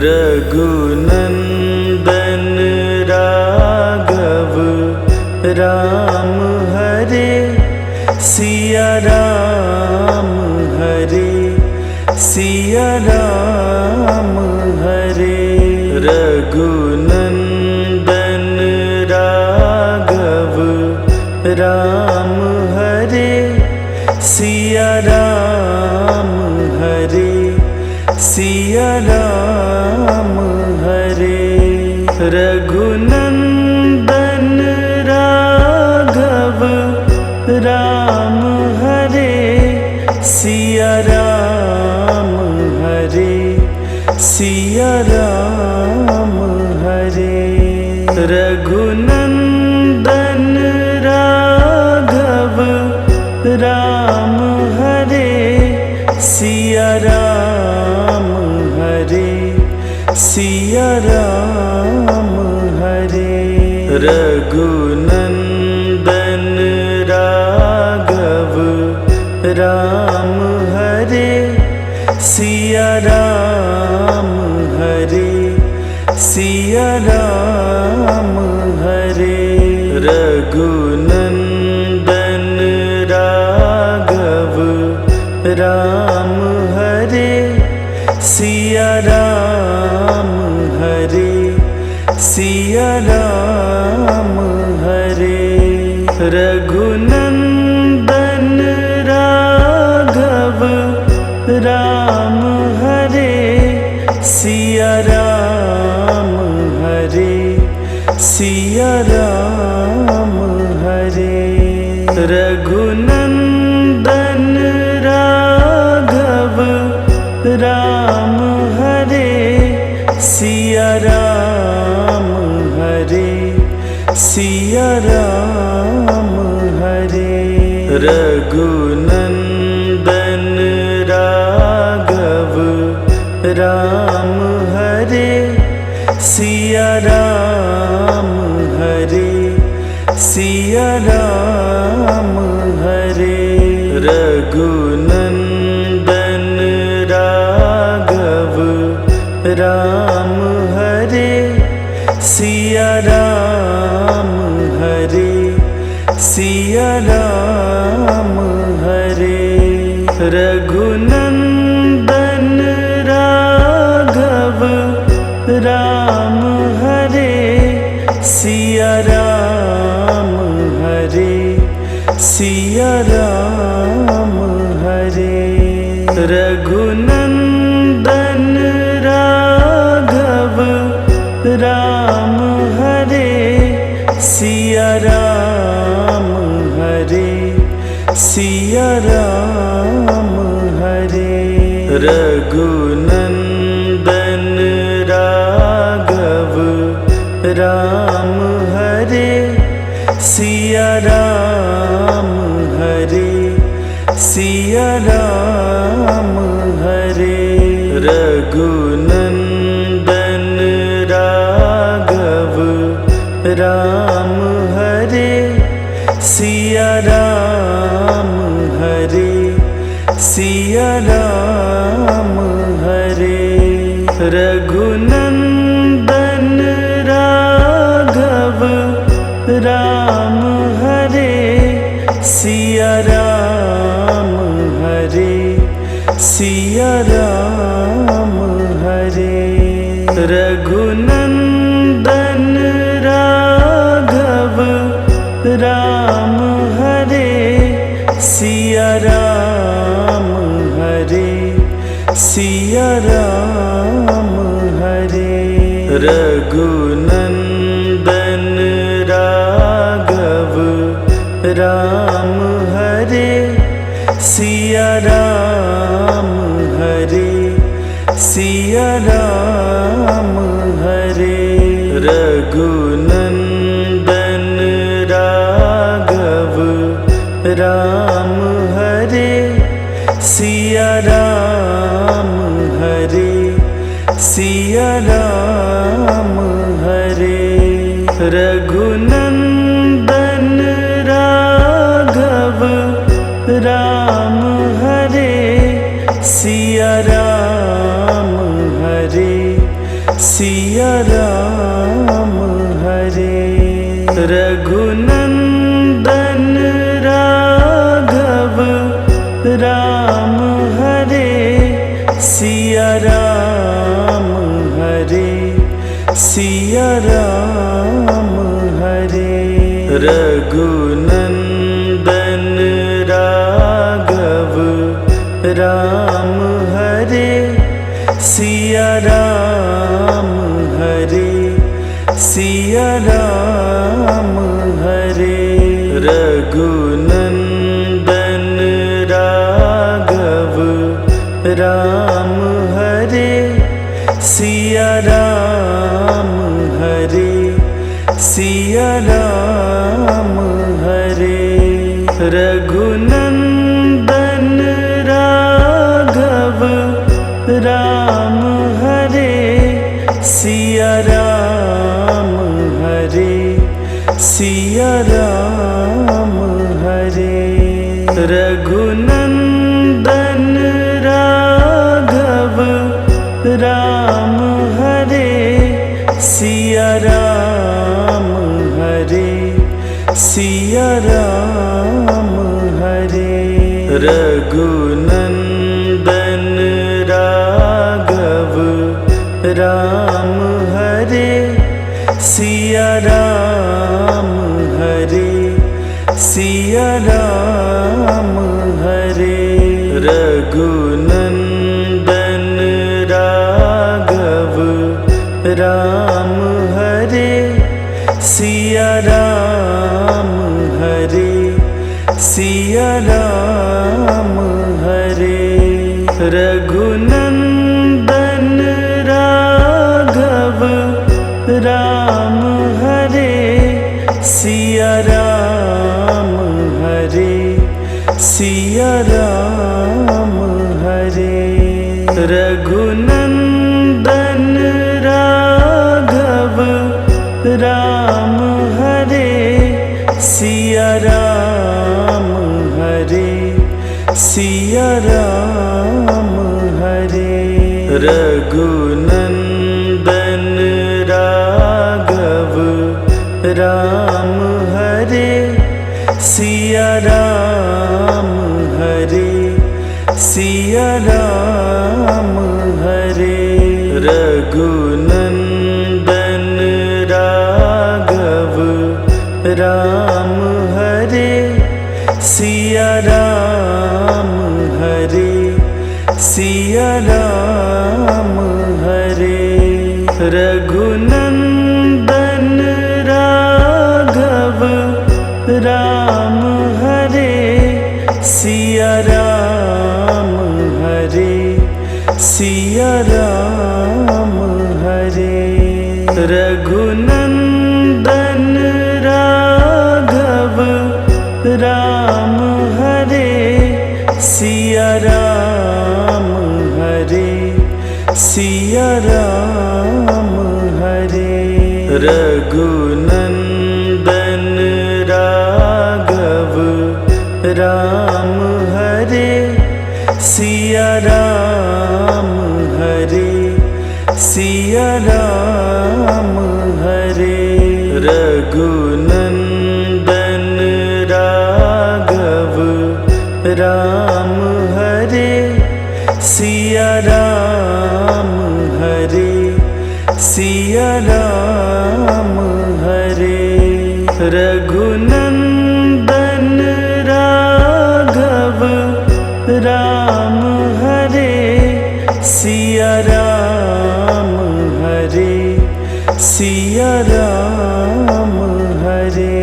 रघुनंदन राघव राम हरे सिया राम हरे सिया राम हरे। रघुनंदन राघव राम हरे सिया राम हरे सिया राम हरे। रघुनंदन राघव राम हरे सिया राम हरे सिया राम हरे। रघुनंदन राघव राम हरे सिया राम हरे सिया राम हरे। रघुनंदन राघव राम हरे सिया राम हरे सिया राम हरे। रघुनंदन राघव राम हरे सिया राम हरे सिया राम हरे। रघुनंदन राघव राम हरे सिया राम हरे सिया राम हरे। रघुनंदन राघव राम हरे सिया राम हरे सिया राम हरे। रघुनंदन राघव राम हरे सिया राम हरे सिया राम हरे। रघुनंदन राघव राम हरे सिया राम हरे सिया राम हरे। रघुनंदन राघव राम हरे सिया राम हरे सिया राम हरे। रघुनंदन राघव राम हरे सिया राम हरे सिया राम हरे। रघुनंदन राघव राम हरे सिया राम हरे सिया राम हरे। रघुनंदन राघव राम हरे सिया राम हरे सिया राम हरे। रघुनंदन राघव राम हरे सिया राम हरे सिया राम हरे। रघुनंदन राघव राम हरे सिया राम हरे सिया राम हरे। रघुनंदन राघव राम हरे सिया राम हरे सिया राम हरे। रघुनंदन राघव राम हरे सिया राम हरे सिया राम हरे। रघुनंदन राघव राम हरे सिया राम हरे सिया राम हरे। रघुनंदन राघव राम हरे, सिया राम हरे, सिया राम हरे। रघुनंदन राघव राम हरे, सिया राम हरे, सिया राम हरे। रघुनंदन राघव राम हरे, सिया राम हरे, सिया राम हरे। रघुनंदन राघव राम हरे, सिया राम हरे, सिया राम हरे। रघुनंदन राघव राम हरे, सिया राम हरे, सिया राम हरे। रघुनंदन राघव राम हरे, सिया राम हरे, सिया राम हरे। रघुनंदन राघव राम हरे, सिया राम हरे, सिया राम हरे। रघुनंदन राघव राम हरे, सिया राम हरे, सिया राम हरे। रघुनंदन राघव राम हरे, सिया राम हरे, सिया राम हरे। रघुनंदन राघव राम हरे, सिया राम हरे, सिया राम हरे। रघुनंदन राघव राम हरे, सिया राम हरे, सिया राम हरे। रघुनंदन राघव राम हरे, सिया राम हरे, सिया राम हरे। रघुनंदन राघव राम हरे, सिया राम हरे, सिया राम हरे। रघुनंदन राघव राम हरे, सिया राम हरे, सिया राम हरे। रघुनंदन राघव राम हरे, सिया राम हरे, सिया राम हरे। रघुनंदन राघव राम हरे, सिया राम हरे, सिया राम हरे।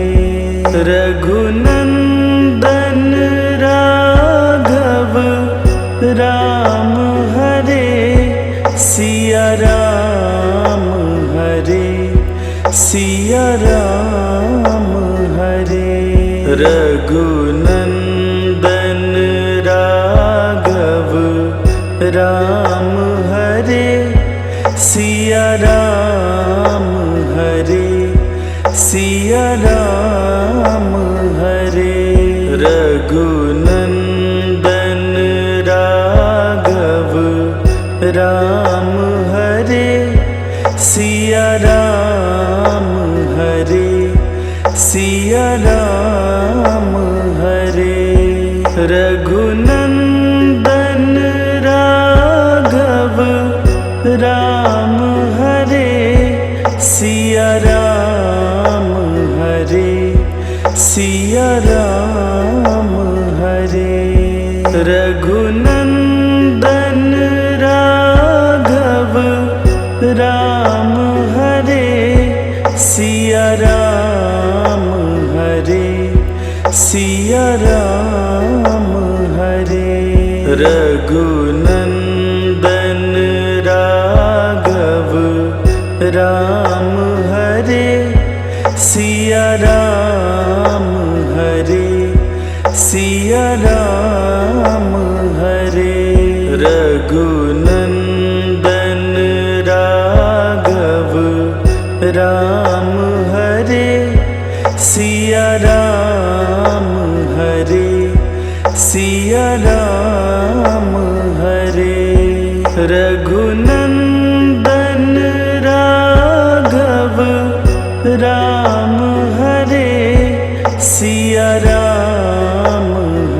रघुनंदन राघव राम हरे, सिया राम हरे, सिया राम हरे। रघुनंदन राघव राम हरे, सिया राम हरे, सिया राम हरे। रघुनंदन राघव राम हरे, सिया सिया राम हरे। रघुनंदन राघव राम हरे, सिया राम हरे, सिया राम हरे। रघुनंदन राघव राम हरे, सिया राम हरे, सिया राम हरे। रघुनंदन राघव राम हरे, सिया राम हरे, सिया राम हरे। रघुनंदन राघव राम हरे, सिया राम हरे, सिया राम हरे। रघुनंदन राघव राम हरे, सिया राम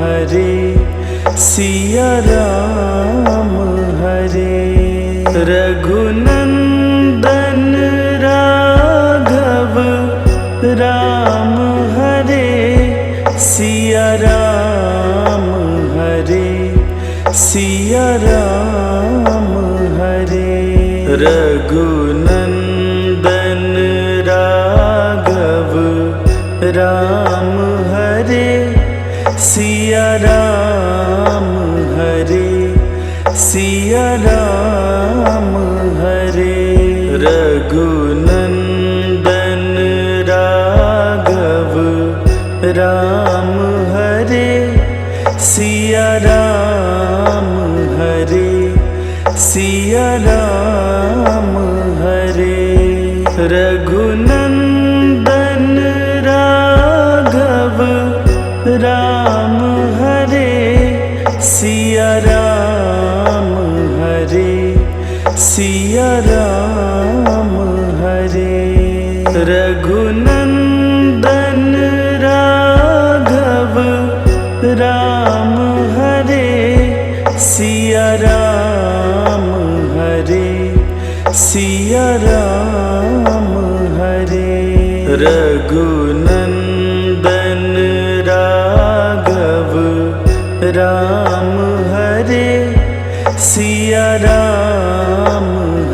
हरे, सिया राम हरे। रघुनंदन राघव राम हरे, सिया राम हरे, सिया राम हरे। रघुनंदन राघव राम हरे, सिया राम हरे, सिया राम हरे। रघुनंदन राघव राम हरे, सिया राम हरे, सिया राम हरे। रघुनंदन राघव राम हरे, सिया राम हरे, सिया राम हरे। रघुनंदन राघव राम हरे, सिया राम हरे, सिया राम हरे। रघुनंदन राघव राम हरे, सिया राम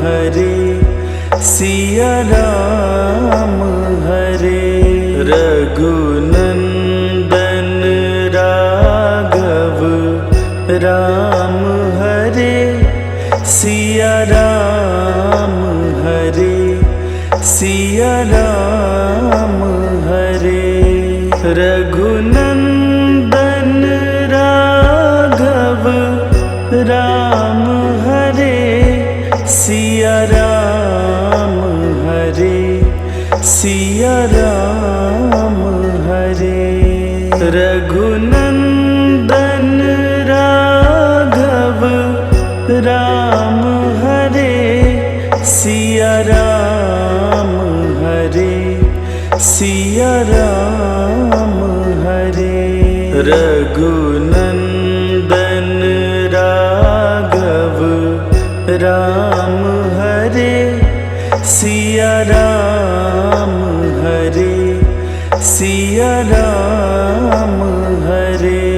हरे, सिया राम हरे। रघुनंदन राघव राम हरे, सिया राम हरे, सिया राम हरे। रघुनंदन राघव राम हरे, सिया राम हरे, सिया राम हरे। रघुनंदन राघव राम हरे, सिया राम हरे, सिया राम हरे। रघुनंदन राघव राम हरे, सिया राम हरे, सिया राम हरे।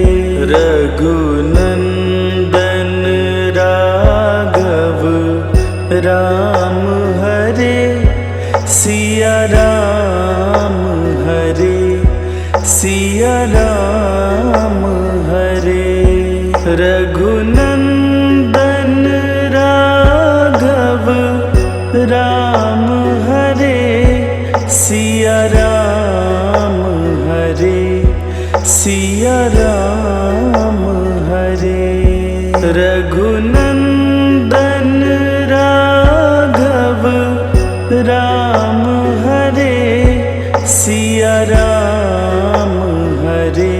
रघुनंदन राघव राम हरे, सिया राम हरे, सिया राम हरे। रघुनंदन राघव राम हरे, सिया राम हरे, सिया राम हरे। रघुनंदन राघव राम हरे, सिया राम हरे,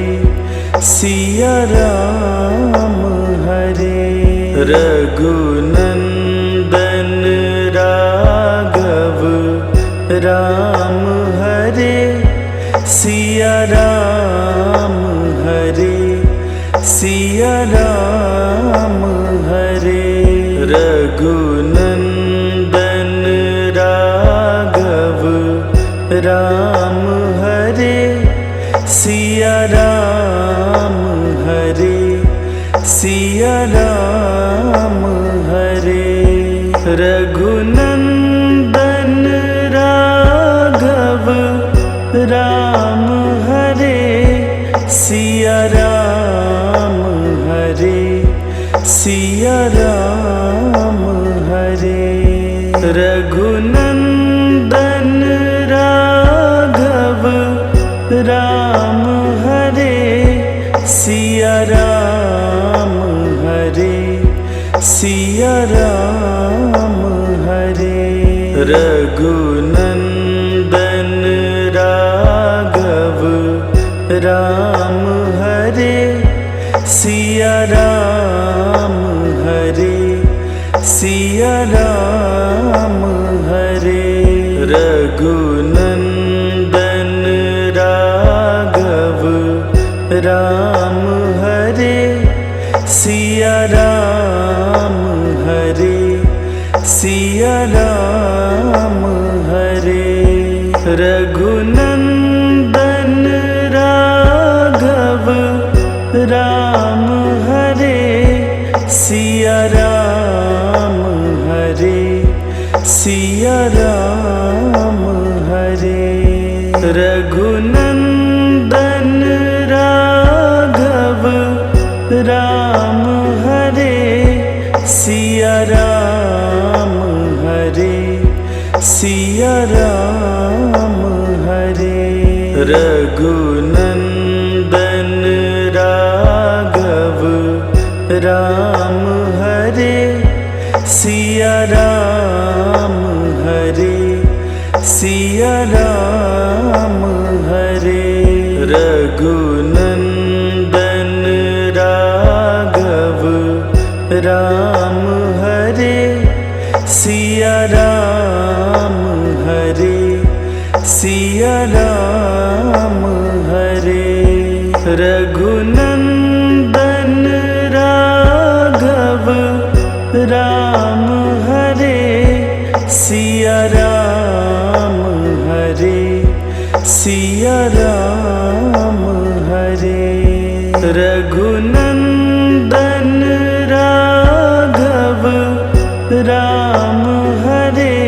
सिया राम हरे। रघुनंदन राघव राम हरे, हरे सिया राम हरे सिया राम हरे। रघुनंदन राघव राम हरे सिया राम हरे सिया राम हरे। रघुनंदन राघव राम हरे सिया राम हरे सिया राम हरे। रघुनंदन राघव राम हरे सिया राम हरे सिया राम हरे। रघुनंदन राघव राम हरे सिया राम हरे सिया राम हरे। रघुनंदन राघव राम हरे सिया राम हरे सिया राम हरे। रघुनंदन राघव राम हरे सिया राम हरे सिया राम हरे। रघुनंदन राघव राम हरे सिया राम हरे सिया राम हरे। रघुनंदन राघव राम हरे सिया राम हरे सिया राम हरे। रघुनंदन राघव राम हरे सिया राम हरे सिया राम हरे। रघुनंदन राघव राम हरे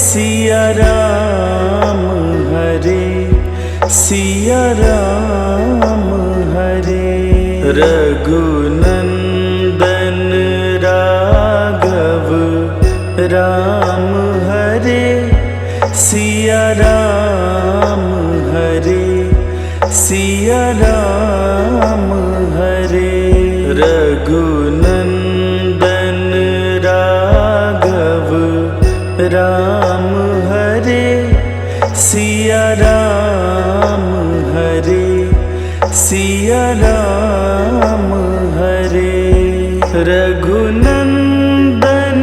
सिया राम हरे सिया राम हरे। रघुनंदन राघव राम हरे सिया राम हरे सिया राम हरे। रघुनंदन राघव राम हरे सिया राम हरे सिया राम हरे। रघुनंदन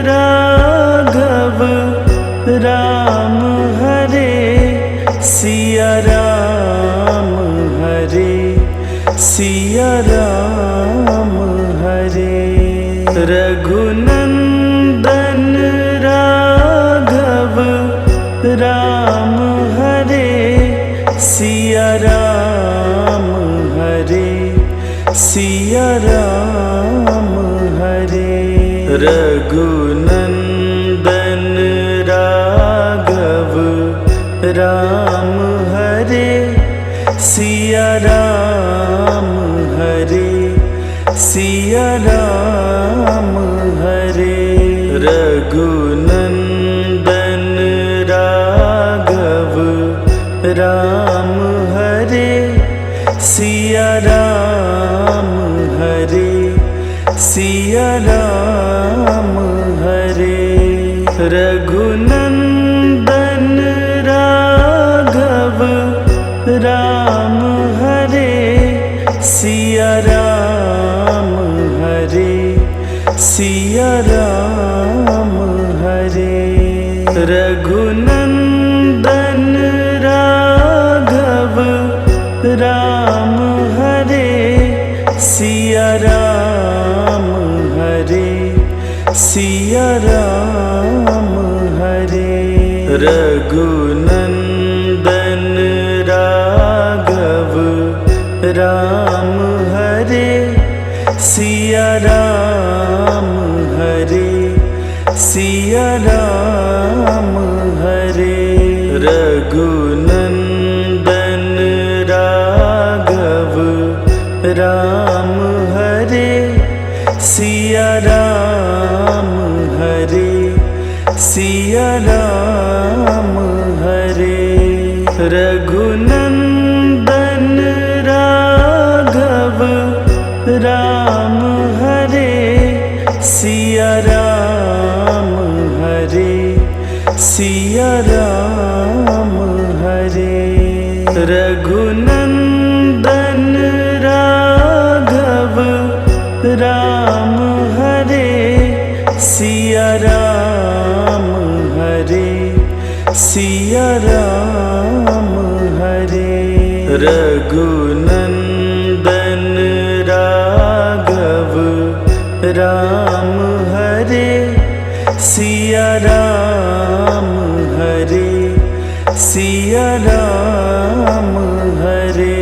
राघव राम हरे सिया राम हरे सिया राम हरे। रघुनंदन राघव राम हरे सिया राम हरे सिया राम हरे। रघुनंदन राघव राम हरे सिया राम हरे सिया राम हरे। रघुनंदन राघव राम हरे सिया राम हरे सिया राम हरे। रघुनंदन राघव राम हरे सिया राम हरे सिया राम हरे। रघुनंदन राघव राम हरे सिया राम हरे सिया राम हरे। रघुनंदन रघुनंदन राघव राम हरे सिया राम हरे सिया राम हरे। रघुनंदन राघव राम हरे सिया राम हरे सिया राम हरे। रघुनंदन राघव राम हरे सिया राम हरे सिया राम हरे।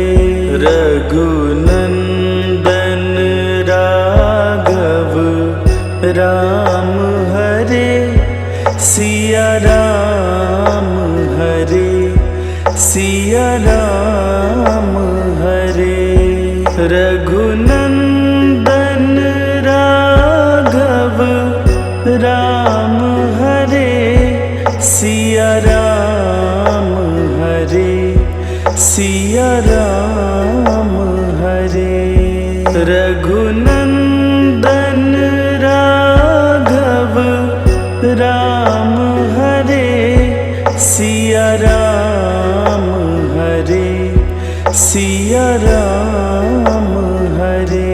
रघुनंदन राघव राम हरे सिया राम हरे सिया राम हरे। रघुनंदन राघव राम हरे सिया राम हरे सिया राम हरे। रघुनंदन राघव राम हरे सिया राम हरे सिया राम हरे।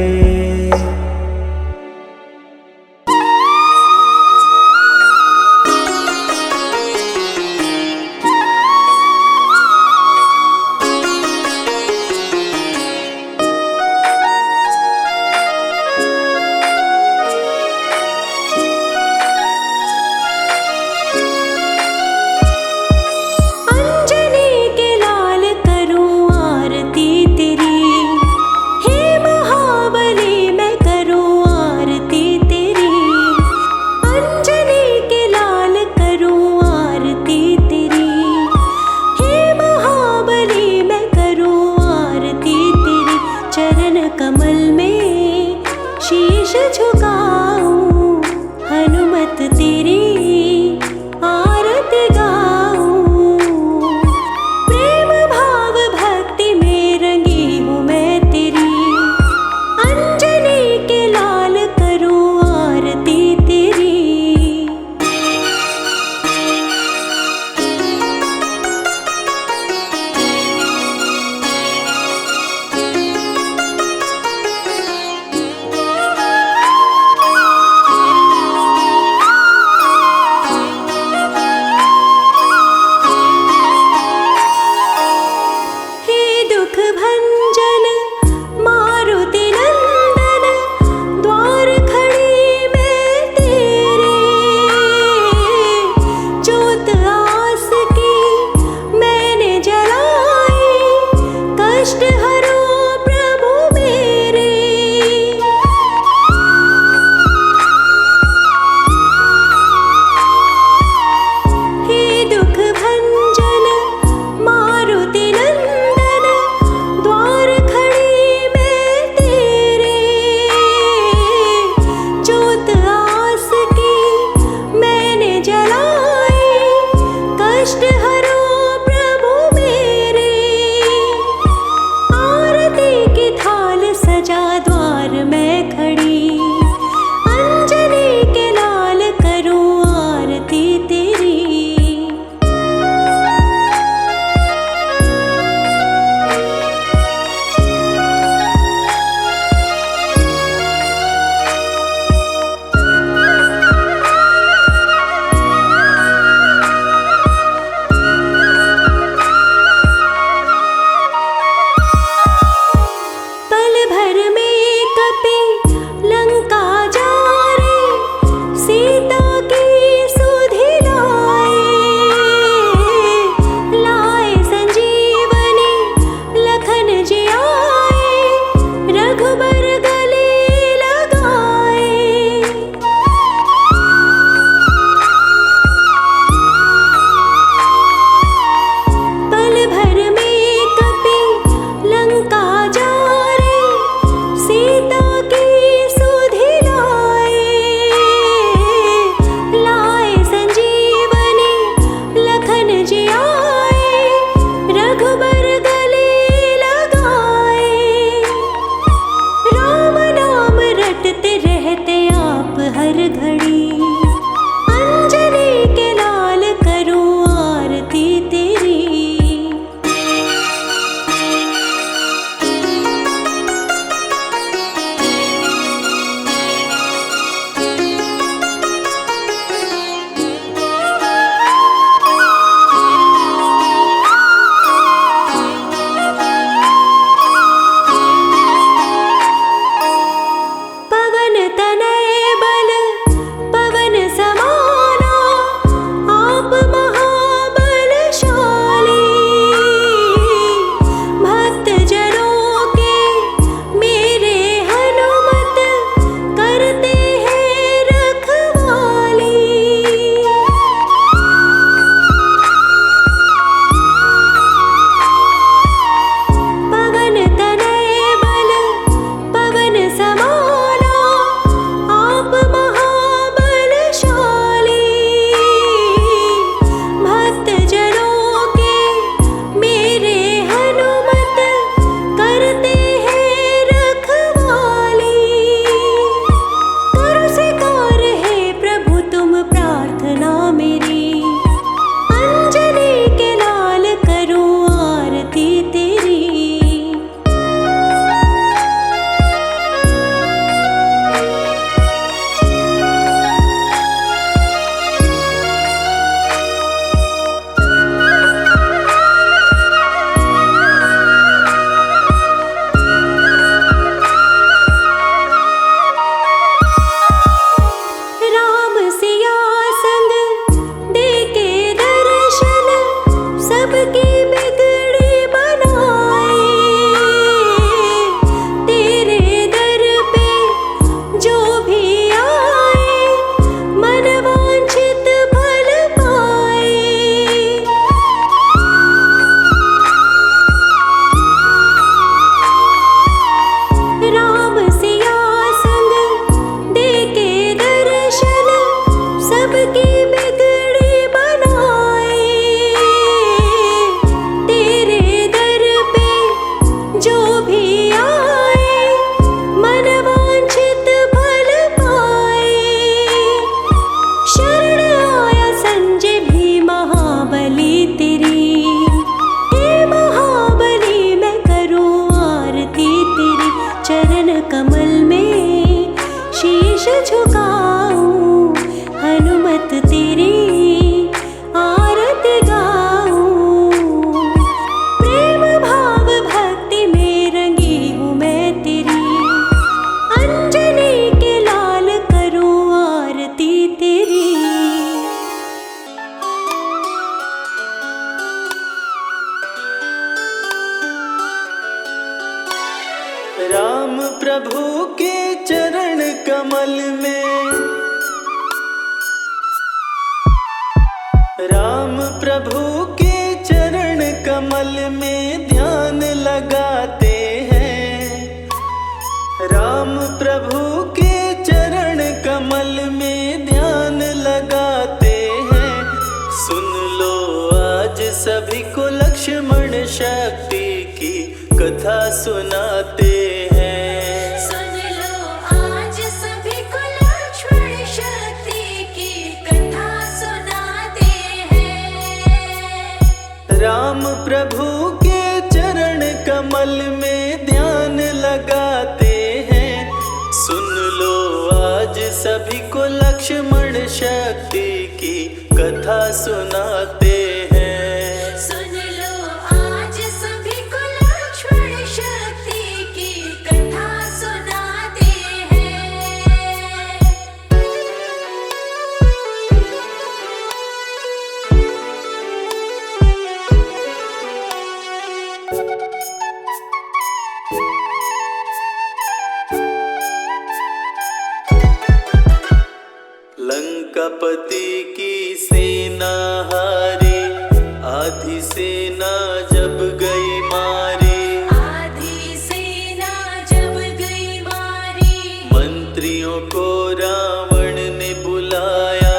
राम प्रभु के चरण कमल में, राम प्रभु के चरण कमल में ध्यान लगाते हैं। राम प्रभु के चरण कमल में ध्यान लगाते हैं। सुन लो आज सभी को लक्ष्मण शक्ति की कथा सुनाते हैं। सुन लो आज सभी को लक्ष्मण शक्ति की कथा सुनाते हैं। राम प्रभु के चरण कमल में ध्यान लगाते हैं। सुन लो आज सभी को लक्ष्मण शक्ति की कथा सुनाते हैं। सुन लो आज सभी को लक्ष्मण शक्ति की कथा सुनाते हैं। लंकापति की सेना हारी, आधी सेना जब गई मारी। आधी सेना जब गई मारी, मंत्रियों को रावण ने बुलाया,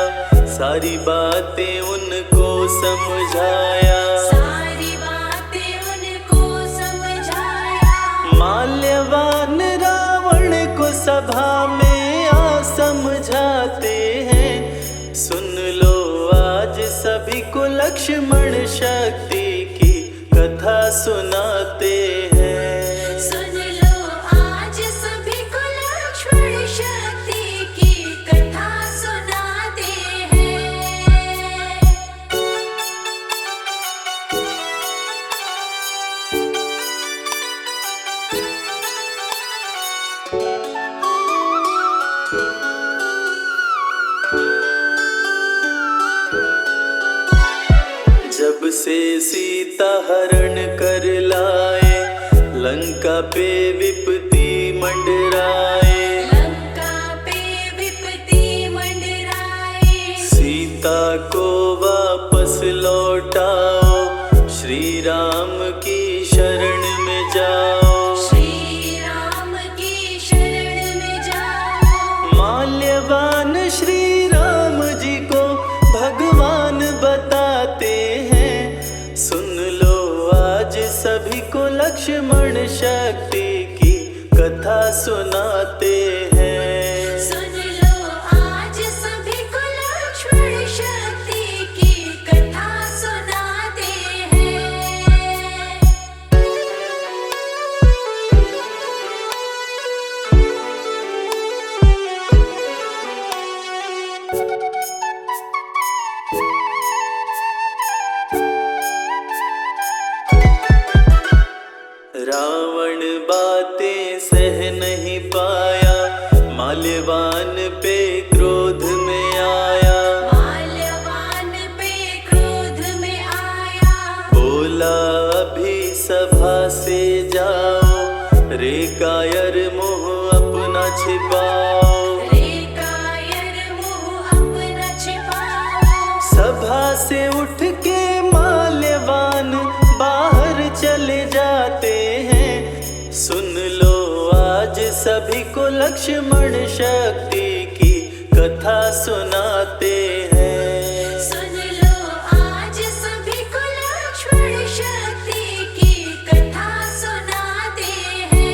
सारी बातें उनको समझाया। सारी बातें उनको समझाया। माल्यवान रावण को सभा में आ समझाते हैं। सुन लो आज सभी को लक्ष्मण शक्ति की कथा सुनाते हैं। सुन लो आज सभी को लक्ष्मण शक्ति की कथा सुनाते हैं। जब से सीता हरण कर लाए, लंका पे विपत्ति मंडराए। लंका पे विपत्ति मंडराए। सीता को वापस लौटाओ, श्री राम की शरण में जाओ। श्री राम की शरण में जाओ। माल्यवान श्री राम जी को भगवान बताते हैं। सुन लो आज सभी को लक्ष्मण शक्ति की कथा सुनाते हैं। सुन लो आज सभी को लक्ष्मण शक्ति की कथा सुनाते हैं। रावण बातें सह नहीं पाया, माल्यवान पे क्रोध में आया। माल्यवान पे क्रोध में आया। बोला अभी सभा से जाओ, रे कायर मुँह अपना छिपाओ। रे कायर मुँह अपना छिपाओ। सभा से उठ के माल्यवान बाहर चले जाते हैं। सुन लो आज सभी को लक्ष्मण शक्ति की कथा सुनाते हैं। सुन लो आज सभी को लक्ष्मण शक्ति की कथा सुनाते हैं।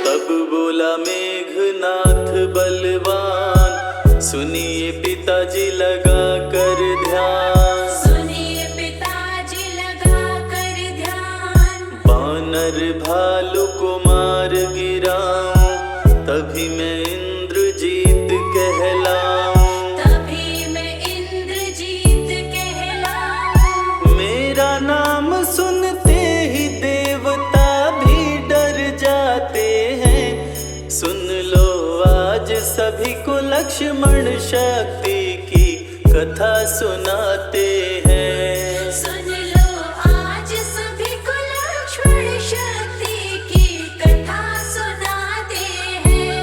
तब बोला मेघनाथ बलवान, सुनिए पिताजी लगा कर ध्यान। सुनिए पिताजी लगा कर ध्यान। बानर भालू को मार गिराऊं, तभी मैं इंद्रजीत कहलाऊं। तभी मैं इंद्रजीत कहलाऊं। मेरा नाम सुनते ही देवता लक्ष्मण शक्ति की कथा सुनाते हैं। सुन लो आज सभी को लक्ष्मण शक्ति की कथा सुनाते हैं।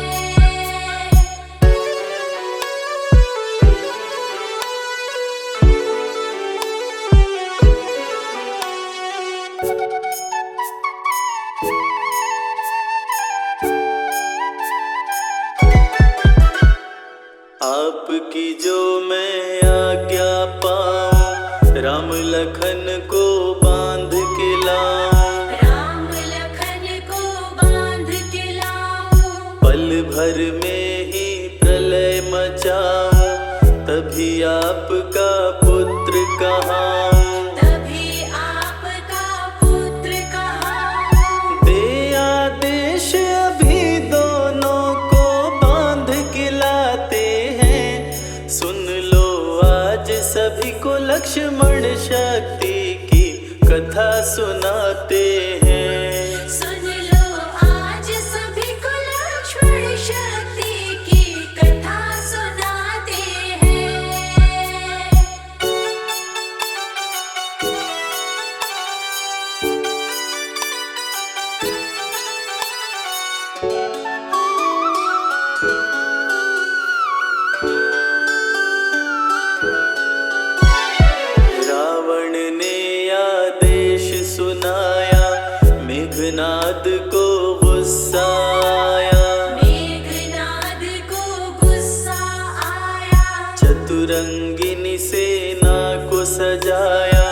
आपकी जो मैं आज्ञा पाऊं, राम लखन को बांध के लाऊं। राम लखन को बांध के लाऊं। पल भर में ही प्रलय मचाऊं, तभी आपका पुत्र कहाऊं। तभी आपका पुत्र कहाऊं। दे आदेश अभी दोनों को बांध के लाते हैं। सुन लो आज सभी को लक्ष्मण शक्ति की कथा सुनाते हैं। सुन लो आज सभी को लक्ष्मण शक्ति की कथा सुनाते हैं। रावण ने आदेश सुनाया, मेघनाद को गुस्सा आया। मेघनाद को गुस्सा आया। चतुरंगिनी सेना को सजाया,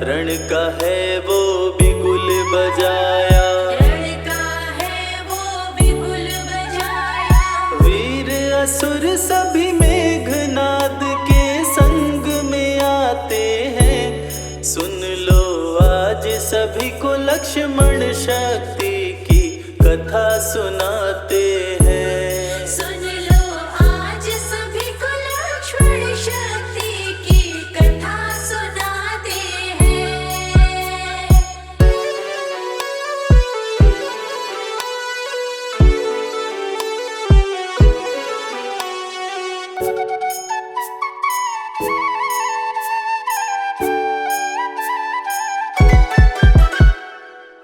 रण का है वो बिगुल बजाया। रण का है वो बिगुल बजाया। वीर असुर सभी मेघनाद के संग में आते हैं। सुन लो आज सभी को लक्ष्मण शक्ति की कथा सुनाते हैं। सुन लो आज सभी को लक्ष्मण शक्ति की कथा सुनाते हैं।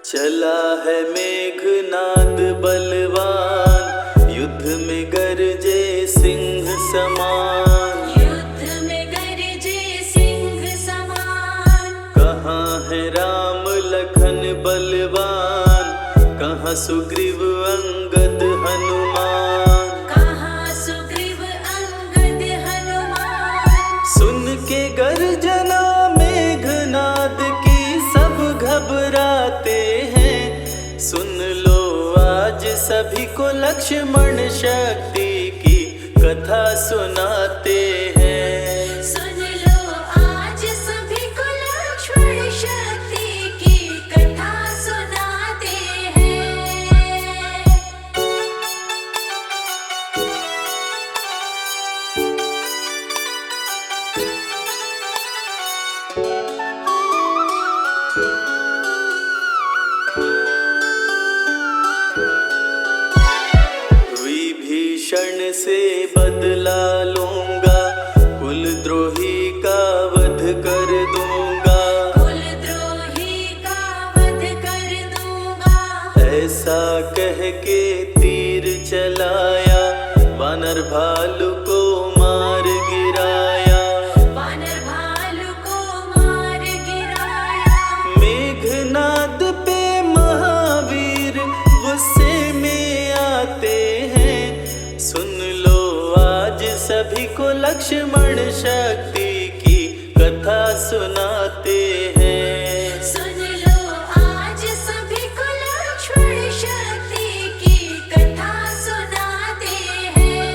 चला है मेघनाद बलवान, युद्ध में गरजे सिंह समान। युद्ध में गरजे सिंह समान। कहाँ है राम लखन बलवान, कहाँ सुग्रीव अंगद हनुमान। कहाँ सुग्रीव अंगद हनुमान। सुन के गर्जना मेघनाद की सब घबराते हैं। सुन लो आज सभी को लक्ष्मण शक्ति की कथा सुनाते हैं। सुन लो आज सभी को लक्ष्मण शक्ति की कथा सुनाते हैं। विभीषण से बदला लूंगा, कुलद्रोही का वध कर दूंगा। कुलद्रोही का वध कर दूंगा। ऐसा कह के तीर चलाया, वानर भालू को मार गिराया। वानर भालू को मार गिराया। मेघनाद पे महावीर गुस्से में आते हैं। सुन लो आज सभी को लक्ष्मण शक्ति की कथा सुनाते हैं। सुन लो आज सभी को लक्ष्मण शक्ति की कथा सुनाते हैं।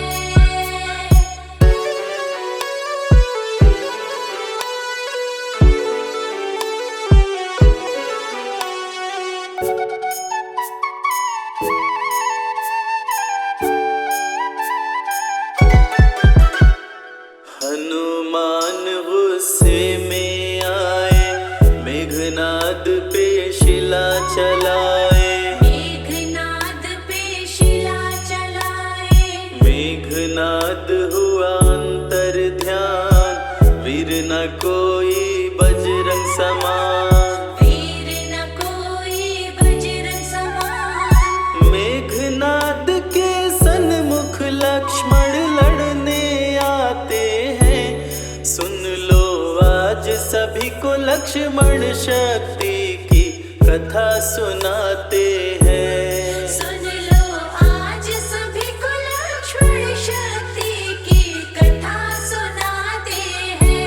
हनुमान गुस्से में आए, मेघनाद पे शिला चलाए। मेघनाद पे शिला चलाए। मेघनाद लक्ष्मण शक्ति की कथा सुनाते हैं। सुन लो आज सभी को लक्ष्मण शक्ति की कथा सुनाते हैं।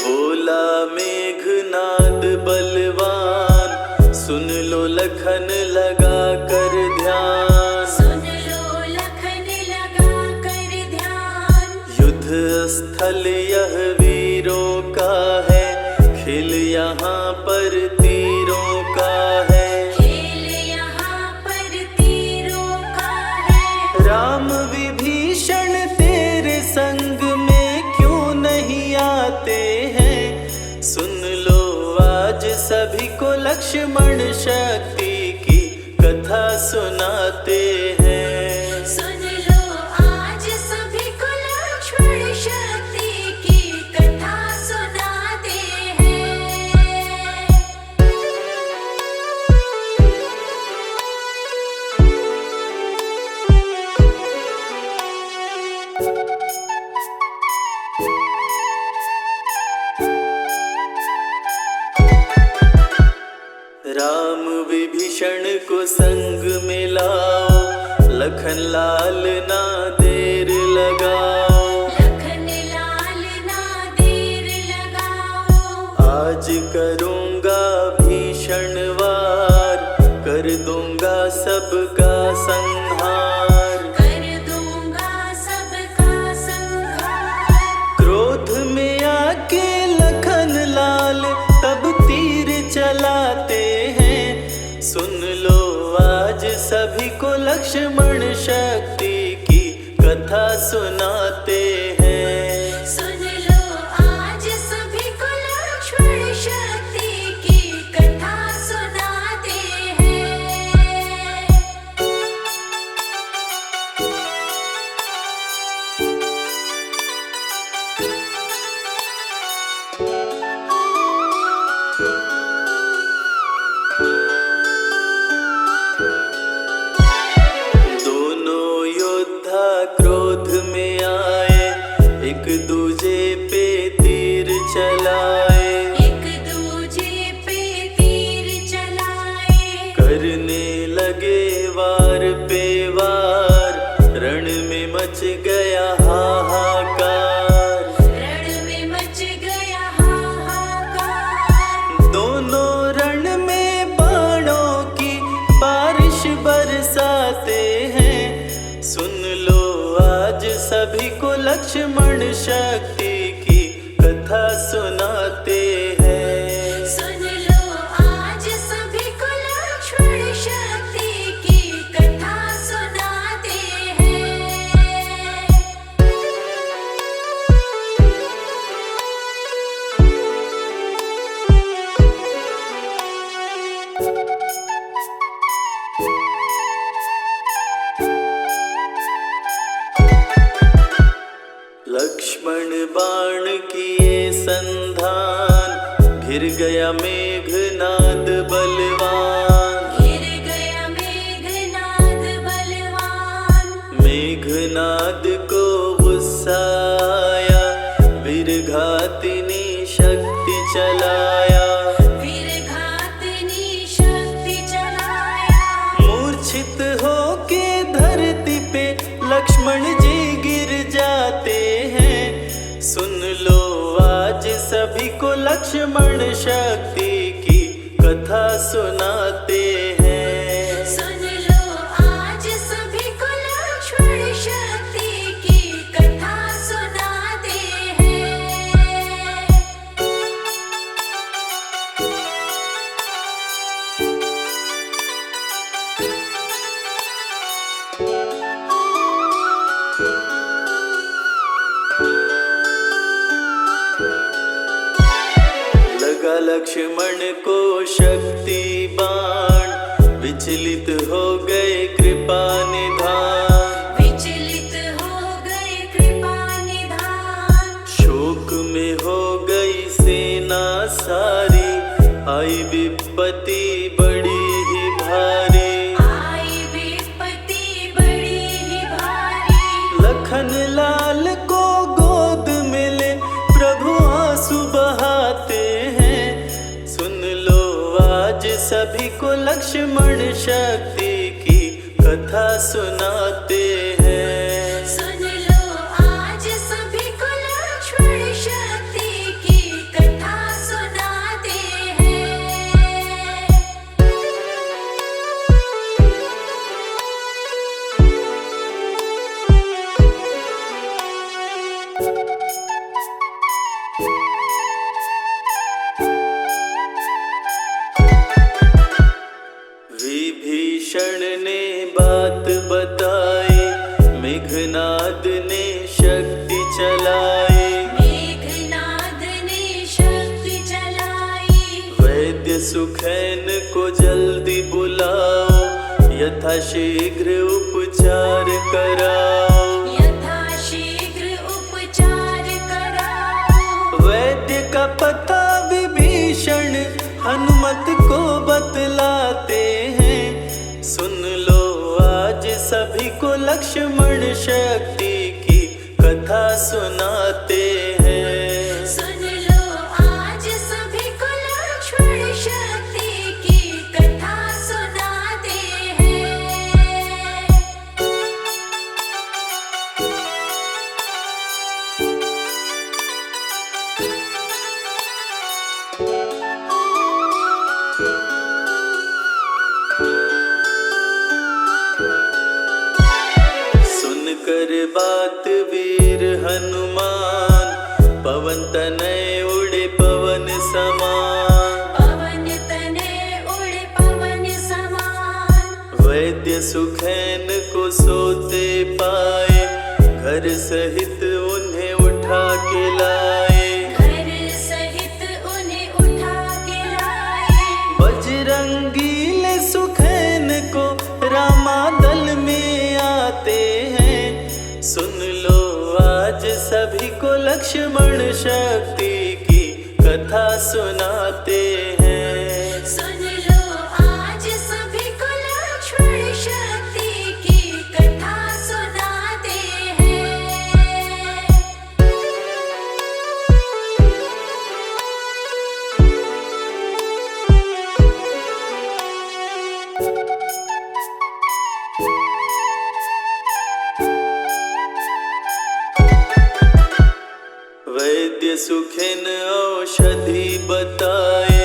बोला मेघनाद बलवान, सुन लो लखन लगा कर ध्यान। सुन लो लखन लगा कर ध्यान। युद्ध स्थल यह वीरों का है, खेल यहाँ पर तीरों का है। खेल यहाँ पर तीरों का है। राम विभीषण तेरे संग में क्यों नहीं आते हैं? सुन लो आज सभी को लक्ष्मण शक्ति की कथा सुनाते हैं। सुन लो आज सभी को लक्ष्मण शक्ति की कथा सुनाते हैं। राम विभीषण को संग में लाओ, लखन लाल ना देर लगाओ। लखन लाल ना देर लगाओ। आज करूँगा भीषण वार, कर दूंगा सबका संहार। कर दूंगा सबका संहार। क्रोध में आके लखन लाल तब तीर चलाते हैं। सुन लो आज सभी को लक्ष्मण शक्ति की कथा सुनाते हैं। सुन लो आज सभी को लक्ष्मण शक्ति की कथा सुनाते हैं। दोनों योद्धा क्रोध में आए, एक दूजे पे तीर चलाए। एक दूजे पे तीर चलाए। करने लगे वार पे वार, रण में मच गया हाहाकार। रण में मच गया हाहाकार। दोनों रण में बाणों की बारिश बरसाते हैं। सुन लो आज सभी को लक्ष्मण शक्ति की कथा सुनाते हैं। सुन लो आज सभी को लक्ष्मण शक्ति की कथा सुनाते हैं। लक्ष्मण बाण किए संधान, घिर गया मेघनाद बलवान। घिर गया मेघनाद बलवान। मेघनाद को गुस्सा आया, वीरघातिनी शक्ति चलाया। वीरघातिनी शक्ति चलाया। मूर्छित होके धरती पे लक्ष्मण जी गिर जाते हैं। सुन लो आज सभी को लक्ष्मण शक्ति की कथा सुनाते हैं। सुन लो आज सभी को लक्ष्मण शक्ति की कथा सुनाते हैं। लगा लक्ष्मण को शक्ति बाण, विचलित हो गए कृपा निधान। विचलित हो गए कृपा निधान। शोक में हो गई सारी, आई विपत्ति बड़ी ही भारी। आई विपत्ति बड़ी ही भारी। लखन लाल को गोद मिले प्रभु आंसू बहाते हैं। सुन लो आज सभी को लक्ष्मण शक्ति की कथा सुनाते हैं। सुन लो आज सभी को लक्ष्मण शक्ति की कथा सुनाते हैं। विभीषण ने बात बताई, मेघनाद ने शक्ति चलाई। मेघनाद ने शक्ति चलाई। वैद्य सुखैन को जल्दी बुलाओ, यथाशीघ्र उपचार कराओ। यथाशीघ्र उपचार कराओ। वैद्य का पता विभीषण हनुमत को बतलाते हैं। सुन लो आज सभी को लक्ष्मण शक्ति की कथा सुनाते हैं। सुन लो आज सभी को लक्ष्मण शक्ति की कथा सुनाते हैं। सुनकर बात वीर हनुमान, पवन तनय उड़े पवन समान। पवन तने उड़े पवन समान। वैद्य सुखैन को सोते पाए, घर सहित उन्हें उठा के लाए। घर सहित उन्हें उठा के लाए। बजरंगीले सुखैन को रामादल में आते हैं। सुन लो आज सभी को लक्ष्मण शक्ति की कथा सुनाते हैं। सुन लो आज सभी को लक्ष्मण शक्ति की कथा सुनाते हैं। वैद्य सुखिन औषधि बताए,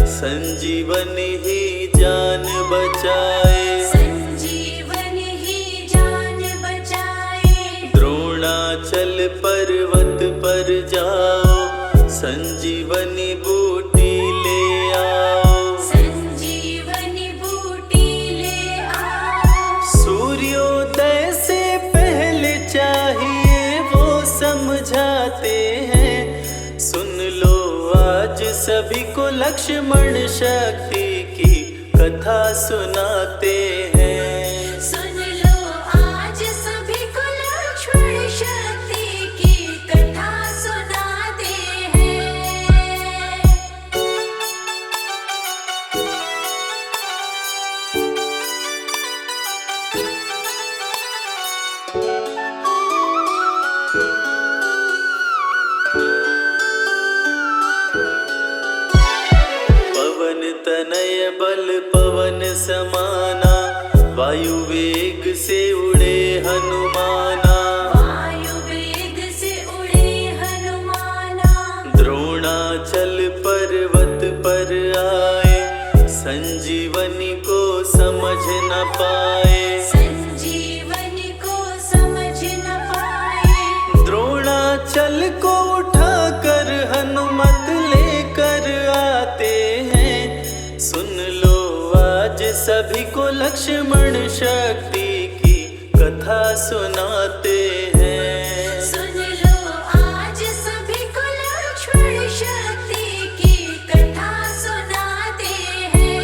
संजीवनी ही जान बचाए। संजीवन ही जान बचाए। द्रोणाचल पर्वत पर जाओ, संजीवनी बूटी ले आओ। संजीवनी बूटी ले आओ। सूर्योदय से पहले चाहिए वो समझाते हैं। सुन लो आज सभी को लक्ष्मण शक्ति की कथा सुनाते हैं। सुन लो आज सभी को लक्ष्मण शक्ति की कथा सुनाते हैं। पवन तनय बल पवन समाना, वायु वेग से उड़े हनुमाना। वायु वेग से उड़े हनुमाना। द्रोणाचल पर्वत पर आए, संजीवनी को समझ न पाए। संजीवनी को समझ न पाए। द्रोणाचल को उठाकर हनुमत लेकर आते हैं। सुन लो आज सभी को लक्ष्मण शक्ति की कथा सुनाते हैं। सुन लो आज सभी को लक्ष्मण शक्ति की कथा सुनाते हैं।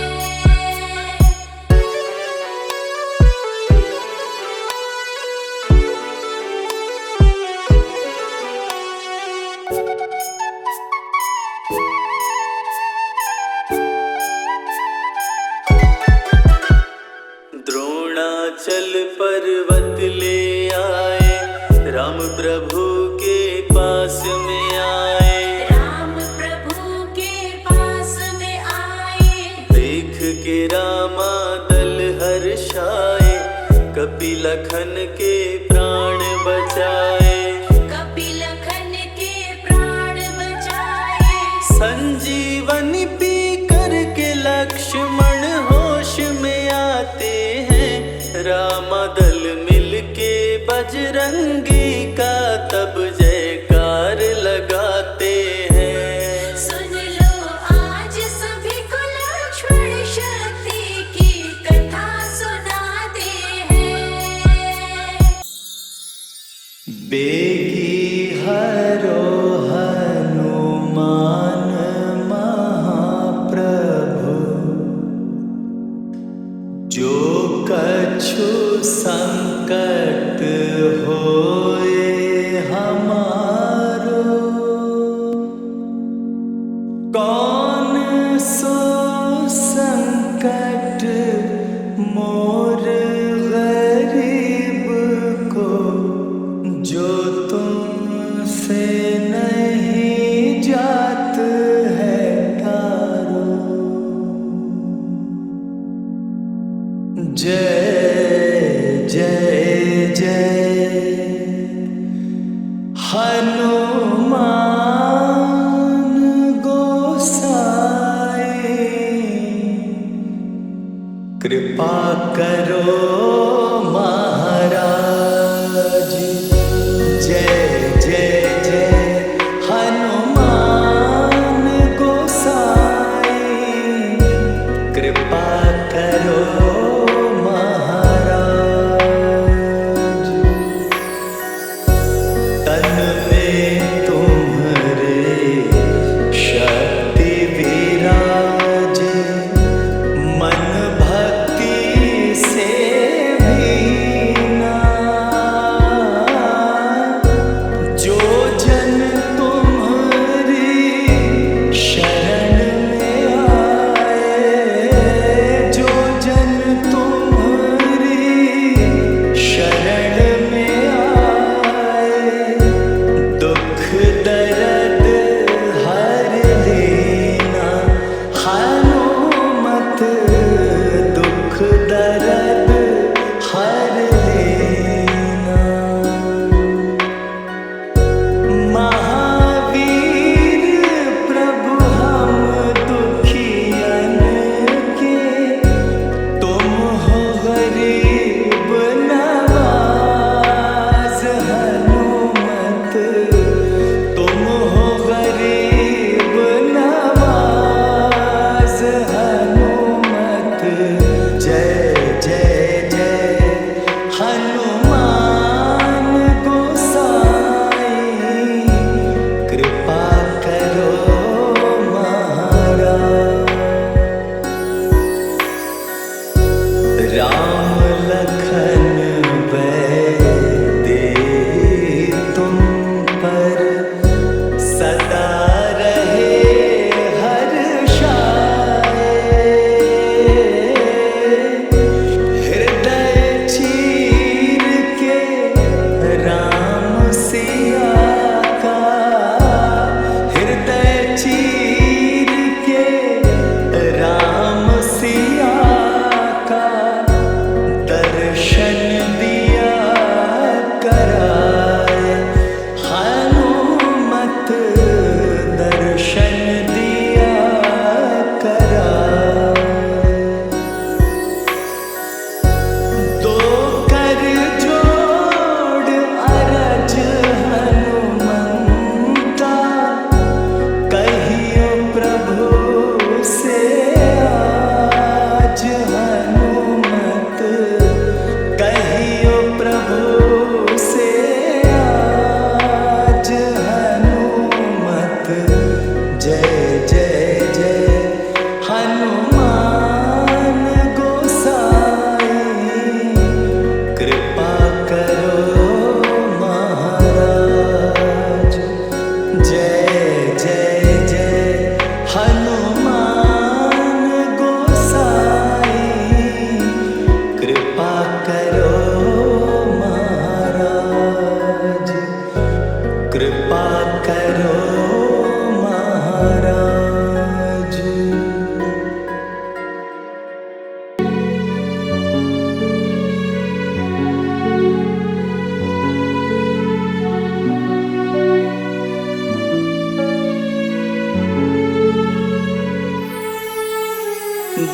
हिमाचल पर्वत ले आए, राम प्रभु के पास में आए। राम प्रभु के पास में आए। देख के रामा दल हर्षाए, कपिलखन के प्राण बचाए। कपिलखन के प्राण बचाए। संजीवनी पी करके लक्ष्मण होश में आते हैं, रामा दल मिलके बजरंगी का तब जयकार लगाते हैं। सुन लो आज सभी को लक्ष्मण शक्ति की कथा सुनाते हैं। बेगी हरो हनुमान महाप्रभु, जो कछु संकट होए हमारो, कौन सो संकट मोर गरीब को, जो तुमसे नहीं जात है तारो। जय जय जय हनुमान गोसाई, कृपा करो महाराज। जय जय जय हनुमान गोसाई, कृपा करो सदा रहे हर्षाए,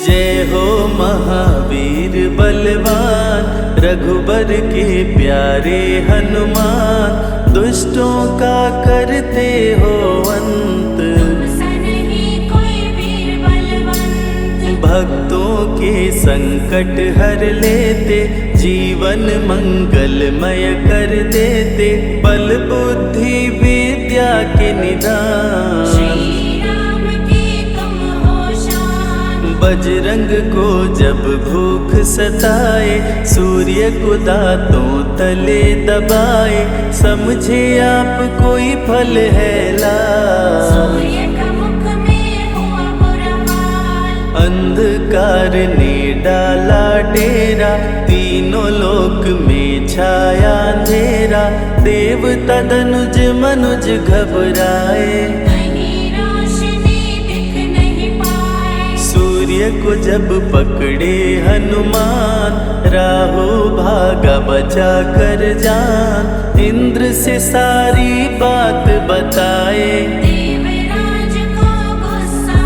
जय हो महावीर बलवान, रघुबर के प्यारे हनुमान, दुष्टों का करते हो अंत, तुमसा नहीं कोई वीर बलवंत। भक्तों के संकट हर लेते, जीवन मंगलमय कर देते, बल बुद्धि विद्या के निदान, श्री राम की तुम हो शान। बजरंग को जब भूख सताए, सूर्य को दांतों तले दबाए, समझे आप कोई फल है लाल, सूर्य का मुख में हुआ बुरा हाल। अंधकार ने डाला डेरा, तीनों लोक में छाया अंधेरा, देवता धनुज मनुज घबराए, कहीं रोशनी दिख नहीं पाए। सूर्य को जब पकड़े हनुमान, राहु भागा बचा कर जान, इंद्र से सारी बात बताए, देवराज को गुस्सा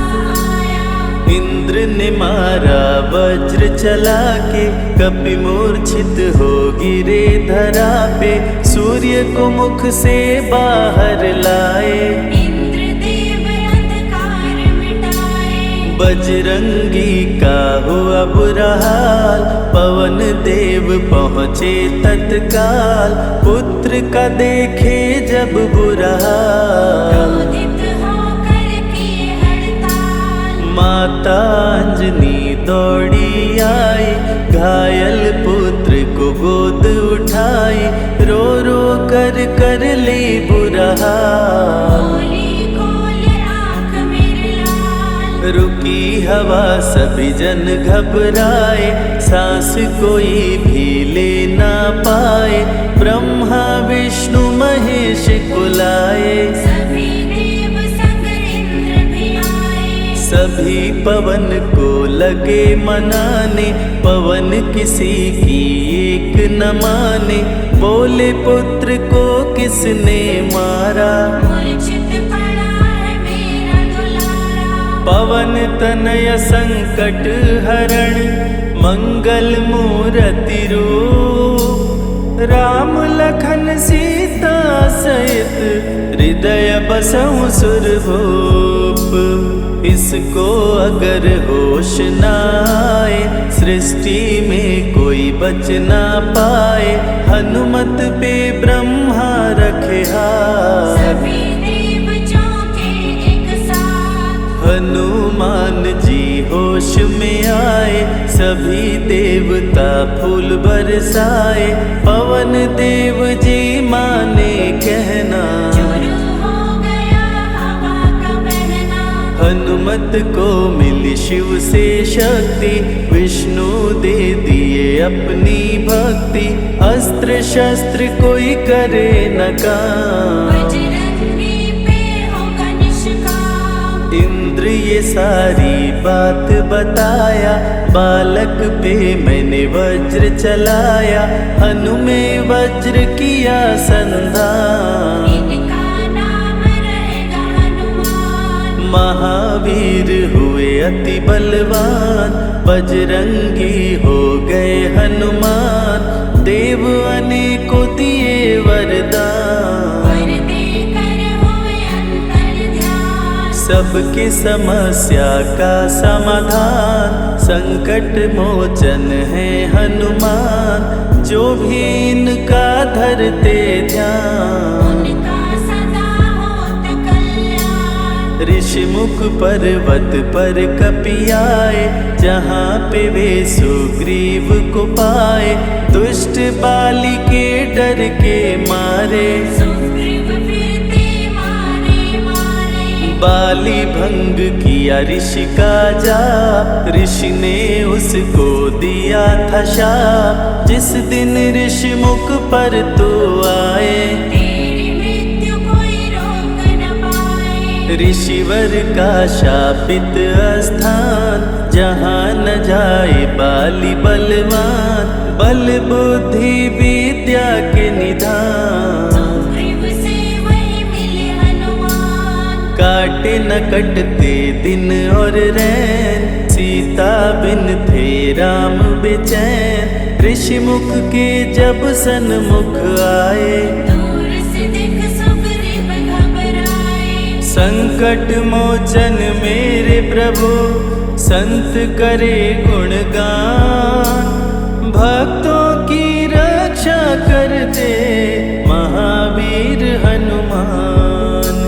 आया। इंद्र ने मारा वज्र चला के, कपि मूर्छित हो गिरे धरा पे, सूर्य को मुख से बाहर लाए, इंद्रदेव अंधकार मिटाए। बजरंगी का हुआ बुरा हाल, पवन देव पहुँचे तत्काल, पुत्र का देखे जब बुरा हाल, क्रोधित होकर किए हड़ताल। माता अंजनी दौड़ी आई, घायल पुत्र को गोद उठाई, रो रो कर ली बुरा हाल, बोली खोल आँख मेरे लाल। रुकी हवा सभी जन घबराए, सांस कोई भी ले ना पाए, ब्रह्मा विष्णु महेश कुलाए, सभी देव संग इंद्र भी आए। सभी पवन को लगे मनाने, पवन किसी की एक न माने, बोले पुत्र को किसने मारा, मूर्छित पड़ा है मेरा दुलारा। पवन तनय संकट हरण, मंगल मूर्ति रूप, राम लखन सीता सहित, हृदय बसहु सुरभूप। इसको अगर होश न आए, सृष्टि में कोई बच ना पाए, हनुमत पे ब्रह्मा रखे हाथ, सभी देव चौके एक साथ। हनुमान जी होश में आए, सभी देवता फूल बरसाए, पवन देव जी माने कहना, शुरू हो गया हवा का बहना। हनुमत को मिली शिव से शक्ति, विष्णु दे दिए अपनी भक्ति, अस्त्र शस्त्र कोई करे न काम, बजरंगी पे होगा निष्काम। इंद्र ये सारी बात बताया, बालक पे मैंने वज्र चलाया, हनु में वज्र किया संधान, इनका नाम रहेगा हनुमान। महावीर हुए अति बलवान, बजरंगी हो गए हनुमान, देव अनेकों दिए वरदान, वर देकर हुए अंतर्ध्यान। सबकी समस्या का समाधान, संकट मोचन है हनुमान, जो भी इनका धरते ध्यान, उनका सदा होत कल्याण। ऋषि मुख पर्वत पर कपि आए, जहाँ पे वे सुग्रीव को पाए, दुष्ट बाली के डर के मारे, सुग्रीव फिरते मारे मारे। बाली भंग किया ऋषि का जाप, ऋषि ने उसको दिया था शाप, जिस दिन ऋषि मुख पर तो आए, तेरी मृत्यु कोई रोक न पाए। ऋषिवर का शापित स्थान, जहाँ न जाए बाली बलवान, बल बुद्धि विद्या के निधान, सुग्रीव से वही मिले हनुमान। काटे न कटते दिन और रैन, सीता सीता बिन थे राम बेचैन, ऋषि मुख के जब सन्मुख आए। दूर से देख सुग्रीव घबराए, संकट मोचन मेरे प्रभु, संत करे गुणगान। भक्तों की रक्षा करते महावीर हनुमान।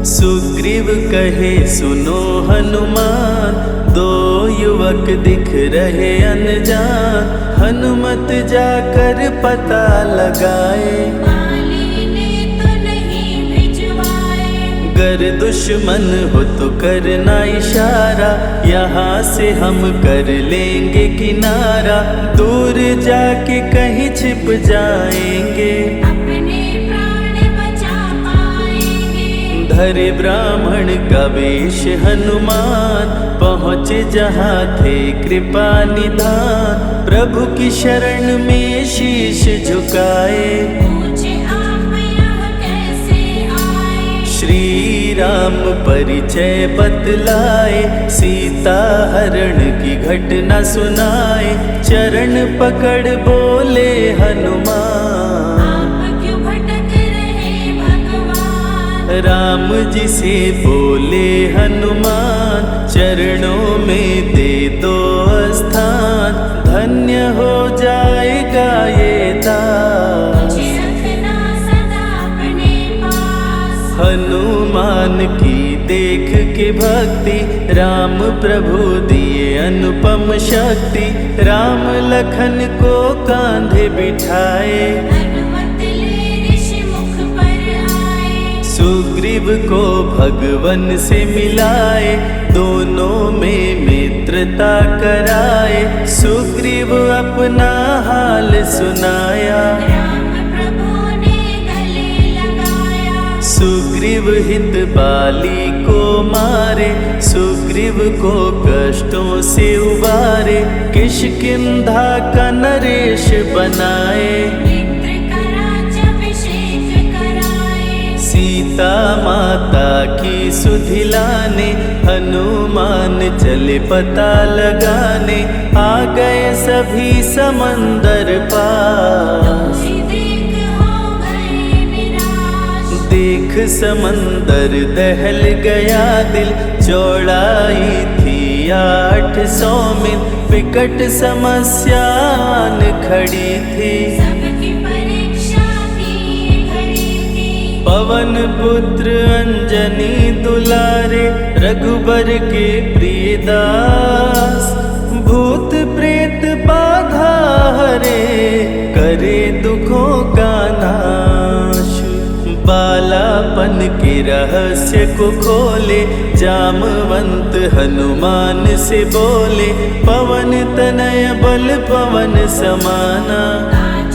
सुग्रीव कहे सुनो हनुमान, दो युवक दिख रहे अनजान। हनुमत जाकर पता लगाए, वाली ने तो नहीं भिजवाए। गर दुश्मन हो तो करना इशारा, यहाँ से हम कर लेंगे किनारा। दूर जाके कहीं छिप जाएंगे, अपने प्राण बचा पाएंगे। धरे ब्राह्मण का वेश हनुमान, पहुँचे जहाँ थे कृपा निधान। प्रभु की शरण में शीश झुकाए, पूछे आप यहाँ कैसे आए। श्री राम परिचय बतलाए, सीता हरण की घटना सुनाए। चरण पकड़ बोले हनुमान, आप क्यों भटक रहे भगवान। राम जी से बोले हनुमान, चरणों में दे दो स्थान। धन्य हो जाएगा ये दास, मुझे रखना सदा अपने पास। हनुमान की देख के भक्ति, राम प्रभु दिए अनुपम शक्ति। राम लखन को कांधे बिठाए, हनुमत ले ऋषि मुख पर आए। सुग्रीव को भगवन से मिलाए, दोनों में मित्रता कराए। सुग्रीव अपना हाल सुनाया, राम प्रभु ने गले लगाया। सुग्रीव हित बाली को मारे, सुग्रीव को कष्टों से उबारे। किष्किंधा का नरेश बनाए, मित्र का राज्याभिषेक कराए। सीता माता की सुधि लाने, हनुमान चले पता लगाने। आ गए सभी समंदर पार, तुझे देख हो गए निराश। देख समंदर दहल गया दिल। चौड़ाई थी 800 मील, विकट समस्यान खड़ी थी। सबकी परीक्षा की घड़ी थी। पवन पुत्र अंजनी दुलारे, रघुबर के प्रिय दास। भूत प्रेत बाधा हरे, करे दुखों का नाश। बालापन के रहस्य को खोले, जामवंत हनुमान से बोले। पवन तनय बल पवन समाना,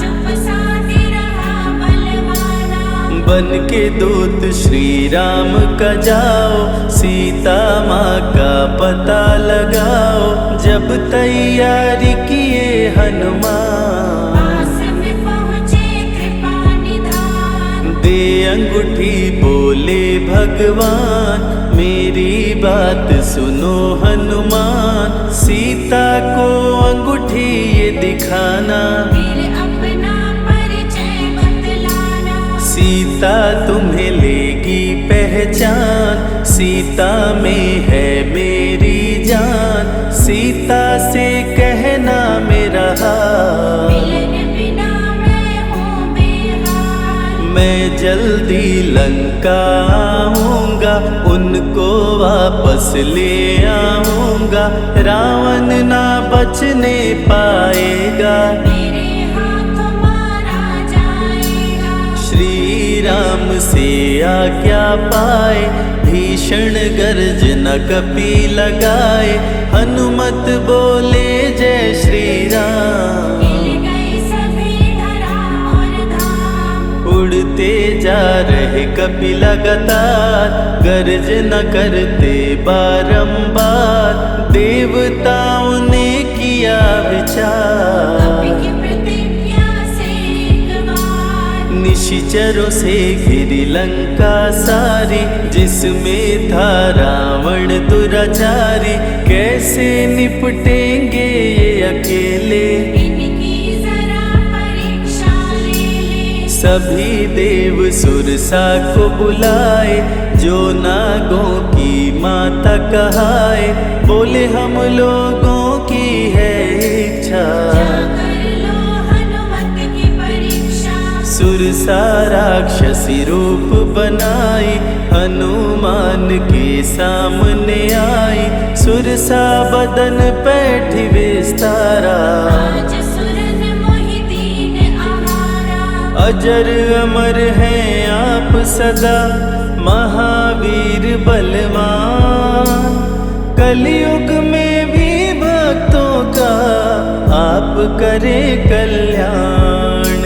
चुप साधे रहा बलवाना। बन के दूत श्री राम का जाओ, सीता माँ का पता लगाओ। जब तैयारी किए हनुमान, पास में पहुँचे कृपा निधान। दे अंगूठी बोले भगवान, मेरी बात सुनो हनुमान। सीता को अंगूठी ये दिखाना, फिर अपना परिचय बतलाना। सीता तुम्हें लेगी पहचान। सीता में है मेरी जान, सीता से कहना मेरा हाल। मिलन बिना मैं हूँ बेहाल। मैं जल्दी लंका आऊँगा, उनको वापस ले आऊँगा। रावण ना बचने पाएगा, मेरे हाथों मारा जाएगा। श्री राम से आज्ञा पाए, भीषण गर्जना कपि लगाए। हनुमत बोले जय श्री राम, मिल गए सभी धरा और धाम। उड़ते जा रहे कपि लगातार, गर्जना करते बारंबार। देवताओं ने किया विचार, कपि की प्रतिज्ञा से एक बार। निश निशिचरों से घिरी लंका सारी, जिसमें था रावण दुराचारी। कैसे निपटेंगे ये अकेले, इनकी जरा परीक्षा ले ले। सभी देव सुरसा को बुलाए, जो नागों की माता कहाए। बोले हम लोगों की है इच्छा, जाकर लो हनुमत की परीक्षा। सुरसा राक्षसी रूप बनाई, हनुमान के सामने आई। सुरसा बदन पैठी विस्तारा, आज सुरन मोहि दीन आहारा। अजर अमर हैं आप सदा, महावीर बलवान। कलयुग में भी भक्तों का आप करें कल्याण।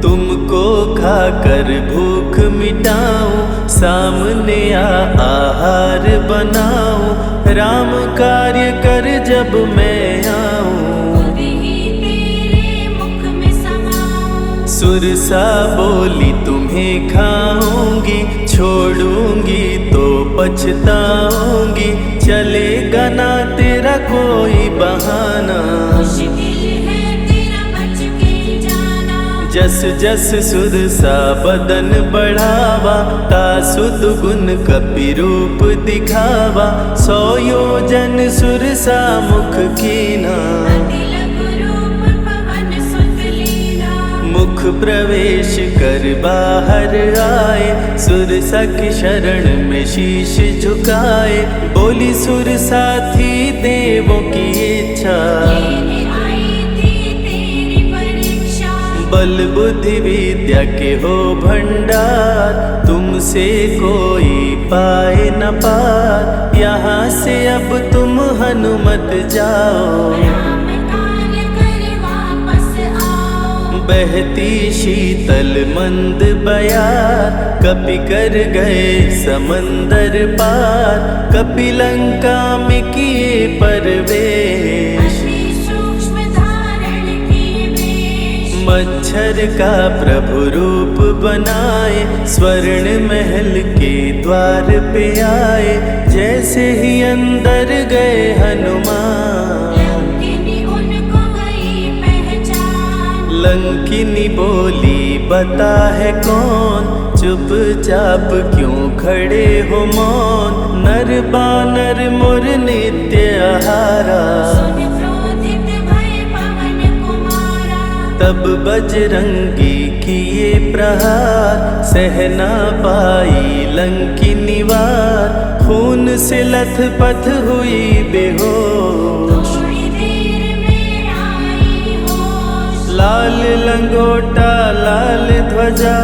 तुमको खाकर भूख मिटाऊं, सामने आहार बनाऊं। राम कार्य कर जब मैं आऊं, खुद ही तेरे मुख में समाऊं। सुरसा बोली तुम्हें खाऊंगी, छोड़ूंगी तो पछताऊंगी। चलेगा ना तेरा कोई बहाना, मुश्किल है तेरा बच के जाना। जस जस सुरसा बदन बढ़ावा, तासु दुगुन कपि रूप दिखावा। 100 योजन सुरसा मुख कीना, अति लघु रूप पवन सुत लीना। मुख प्रवेश कर बाहर आए, सुरसा की शरण में शीश झुकाए। बोली सुरसा थी देवों की इच्छा, लेने आई थी तेरी परीक्षा। बल बुद्धि विद्या के हो भंडार, तुमसे कोई पाए न पार। यहाँ से अब तुम हनुमत जाओ, राम कार्य कर वापस आओ। बहती शीतल मंद बयार, कपि कर गए समंदर पार। कपि लंका में किए परवेश, अति सूक्ष्म धारण किए वेश। मच्छर का प्रभु रूप बनाए, स्वर्ण महल के द्वार पे आए। जैसे ही अंदर गए हनुमान, लंकिनी उनको गई पहचान। लंकिनी बोली बता है कौन, चुपचाप क्यों खड़े हो मौन। नर बानर मोर नित्य आहारा, सुन क्रोधित भय पवन कुमारा। तब बजरंगी किए प्रहार, सहना पाई लंकिनी वार। खून से लथपथ हुई बेहोश, थोड़ी देर में आई होश। लाल लंगोटा लाल ध्वजा,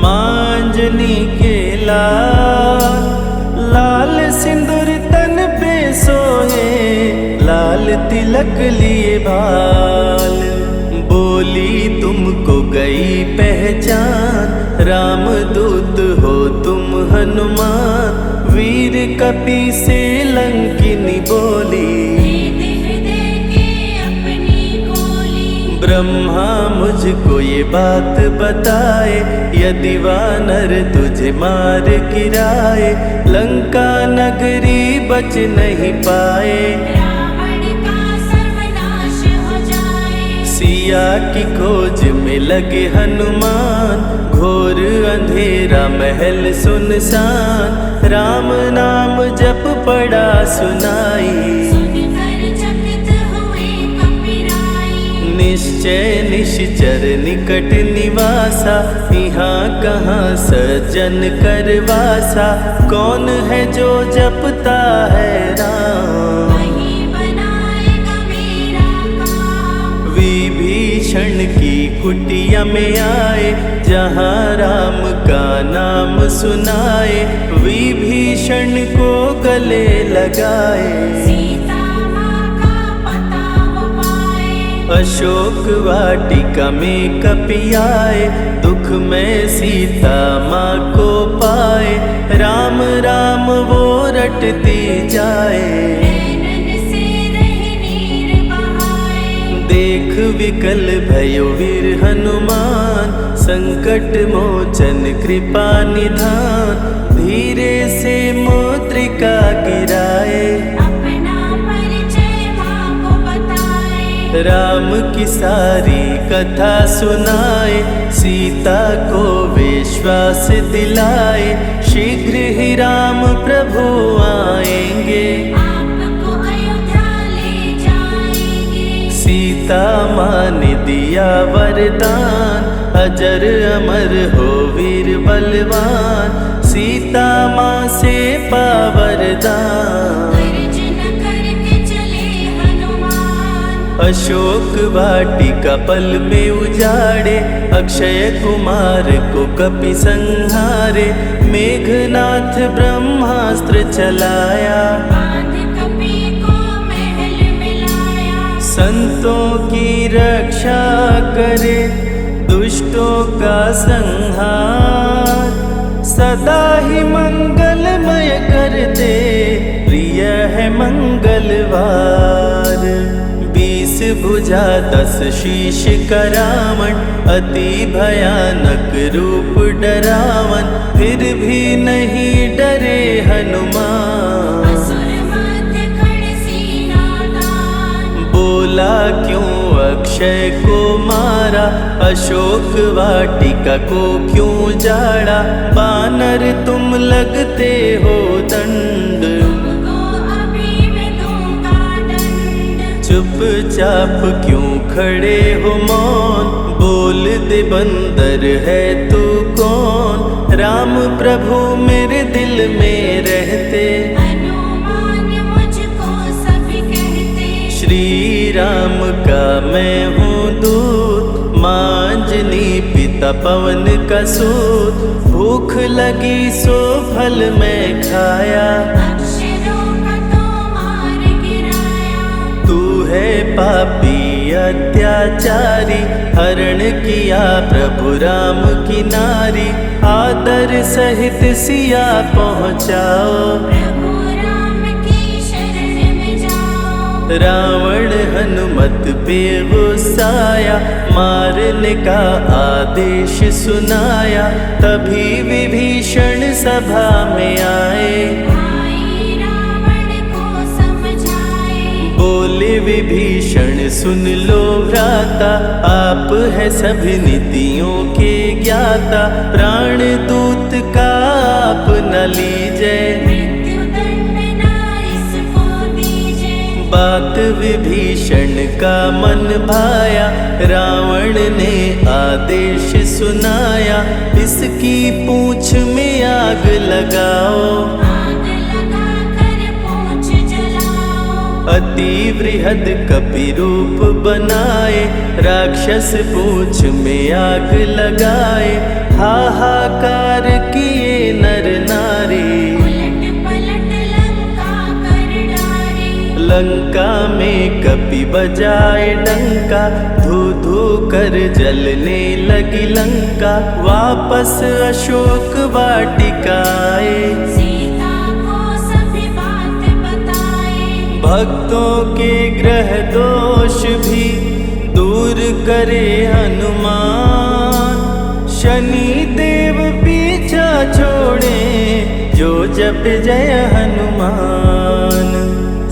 मांजनी के लाल। लाल सिंदूर तन पे सोहे, लाल तिलक लिए बाल। बोली तुमको गई पहचान, रामदूत हो तुम हनुमान। वीर कपि से लंकिनी बोली, हृदय के अपनी गोली। ब्रह्मा मुझको ये बात बताए, यदि वानर तुझे मार गिराए। लंका नगरी बच नहीं पाए, रावण का सर्वनाश हो जाए। सिया की खोज में लगे हनुमान। घोर अंधेरा महल सुनसान, राम नाम जप पड़ा सुनाई। सुनकर चकित हुए कपिराई। निश्चय निश्चर निकट निवासा, यहाँ कहाँ सज्जन करवासा। कौन है जो जपता है राम, वही बनाएगा मेरा काम। विभीषण की कुटिया में आए, जहाँ राम का नाम सुनाए। विभीषण को गले लगाए, सीता माँ का पता वो पाए। अशोक वाटिका में कपि आए, दुख में सीता माँ को पाए। राम राम वो रटती जाए, नैनन से रह नीर बहाए। देख निर्विकल भयो वीर हनुमान, संकट मोचन कृपा निधान, धीरे से मुद्रिका गिराए, अपना परिचय माँ को बताए। राम की सारी कथा सुनाए, सीता को विश्वास दिलाए, शीघ्र ही राम प्रभु आएंगे, आपको अयोध्या ले जाएंगे। सीता माँ ने दिया वरदान, अजर अमर हो वीर बलवान, सीता माँ से पा वरदान। गर्जन करके चले हनुमान, अशोक वाटिका पल में उजाड़े, अक्षय कुमार को कपि संहारे, मेघनाथ ब्रह्मास्त्र चलाया, बांध कपि को महल में लाया। संतों की रक्षा करे, दुष्टों का संहार, सदा ही मंगलमय करते, प्रिय है मंगलवार। 20 भुजा 10 शीश का रावण, अति भयानक रूप डरावन, फिर भी नहीं डरे हनुमान। असुर मध्य खड़े सीना तान, बोला क्यों अक्षय को मारा, अशोक वाटिका को क्यों जाड़ा, बानर तुम लगते हो दंड, तुमको अभी मैं दूंगा दंड। चुपचाप क्यों खड़े हो मौन, बोल दे बंदर है तू कौन, राम प्रभु मेरे दिल में रहते, हनुमान मुझको सभी कहते। श्री राम का मैं हूँ दूत, माँ अंजनी पिता पवन का सूत, भूख लगी सो फल मैं खाया, अक्षरों का तो मार गिराया। तू है पापी अत्याचारी, हरण किया प्रभु राम की नारी, आदर सहित सिया पहुँचाओ, प्रभु राम की शरण में जाओ। रावण हनुमत पे गुस्साया, मारने का आदेश सुनाया, तभी विभीषण सभा में आए, भाई रावण को समझाए। बोले विभीषण सुन लो भ्राता, आप है सभी नीतियों के ज्ञाता, प्राण दूत का आप न लीजिए, मृत्यु दंड ना इसको दीजिए। बात विभीषण का मन भाया, रावण ने आदेश सुनाया, इसकी पूंछ में आग लगाओ, आग लगा कर पूंछ जलाओ। अति वृहद कपि रूप बनाए, राक्षस पूंछ में आग लगाए, हाहाकार किए नर नारी, उलट पलट लंका कर डारे। लंका में कपि बजाए डंका, धू धू कर जलने लगी लंका, वापस अशोक वाटिका आए, सीता को सभी बात बताए। भक्तों के ग्रह दोष भी दूर करे हनुमान, शनि देव पीछा छोड़े, जो जप जय हनुमान।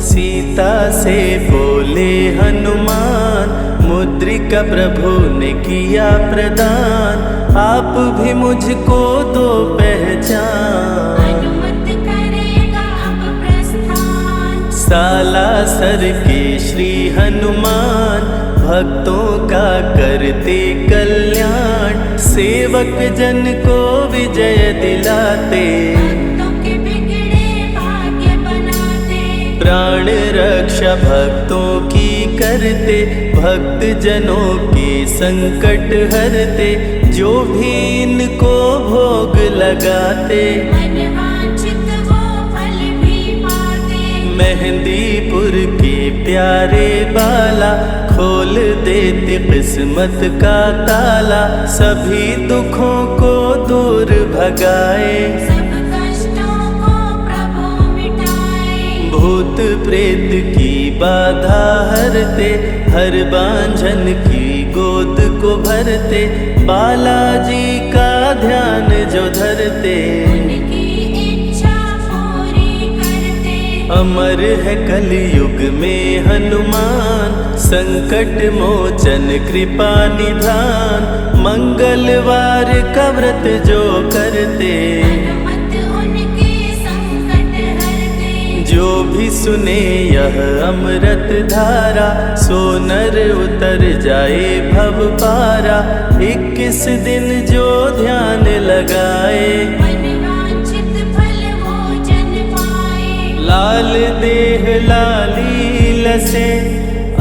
सीता से बोले हनुमान, मुद्रिका प्रभु ने किया प्रदान, आप भी मुझको दो पहचान। अनुमत करेगा अब प्रस्थान, सालासर के श्री हनुमान, भक्तों का करते कल्याण, सेवक जन को विजय दिलाते, भक्तों के बिगड़े भाग्य बनाते। प्राण रक्षा भक्तों की करते, भक्त जनों के संकट हरते, जो भी इनको भोग लगाते, मनवांछित वो फल भी पाते। मेहंदीपुर के प्यारे बाला, खोल देते किस्मत का ताला, सभी दुखों को दूर भगाए, सब कष्टों को प्रभु मिटाए। भूत प्रेत की बाधा हरते, हर बांझन की गोद को भरते, बालाजी का ध्यान जो धरते, उनकी इच्छा पूरी करते। अमर है कलयुग में हनुमान, संकट मोचन कृपा निधान, मंगलवार का व्रत जो करते, हनुमत उनके संकट हरते। जो भी सुने यह अमृत धारा, सो नर उतर जाए भव पारा। 21 दिन जो ध्यान लगाए, मनवांछित फल वो जन पाए। लाल देह लाली लसे,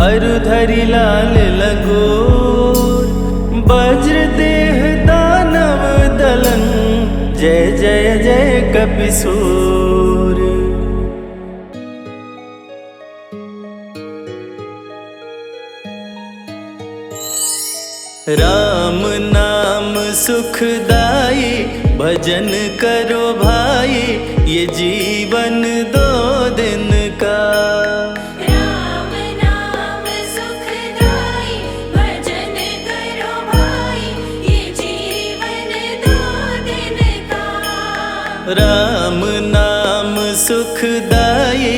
अरुधरि लाल लंगोर, वज्र देह दानव दलन, जय जय जय कपिसूर। राम नाम सुखदाई, भजन करो भाई, ये जीवन 2 दिन का। राम नाम सुखदाई, भजन करो भाई, ये जीवन 2 दिन का। राम नाम सुखदाई,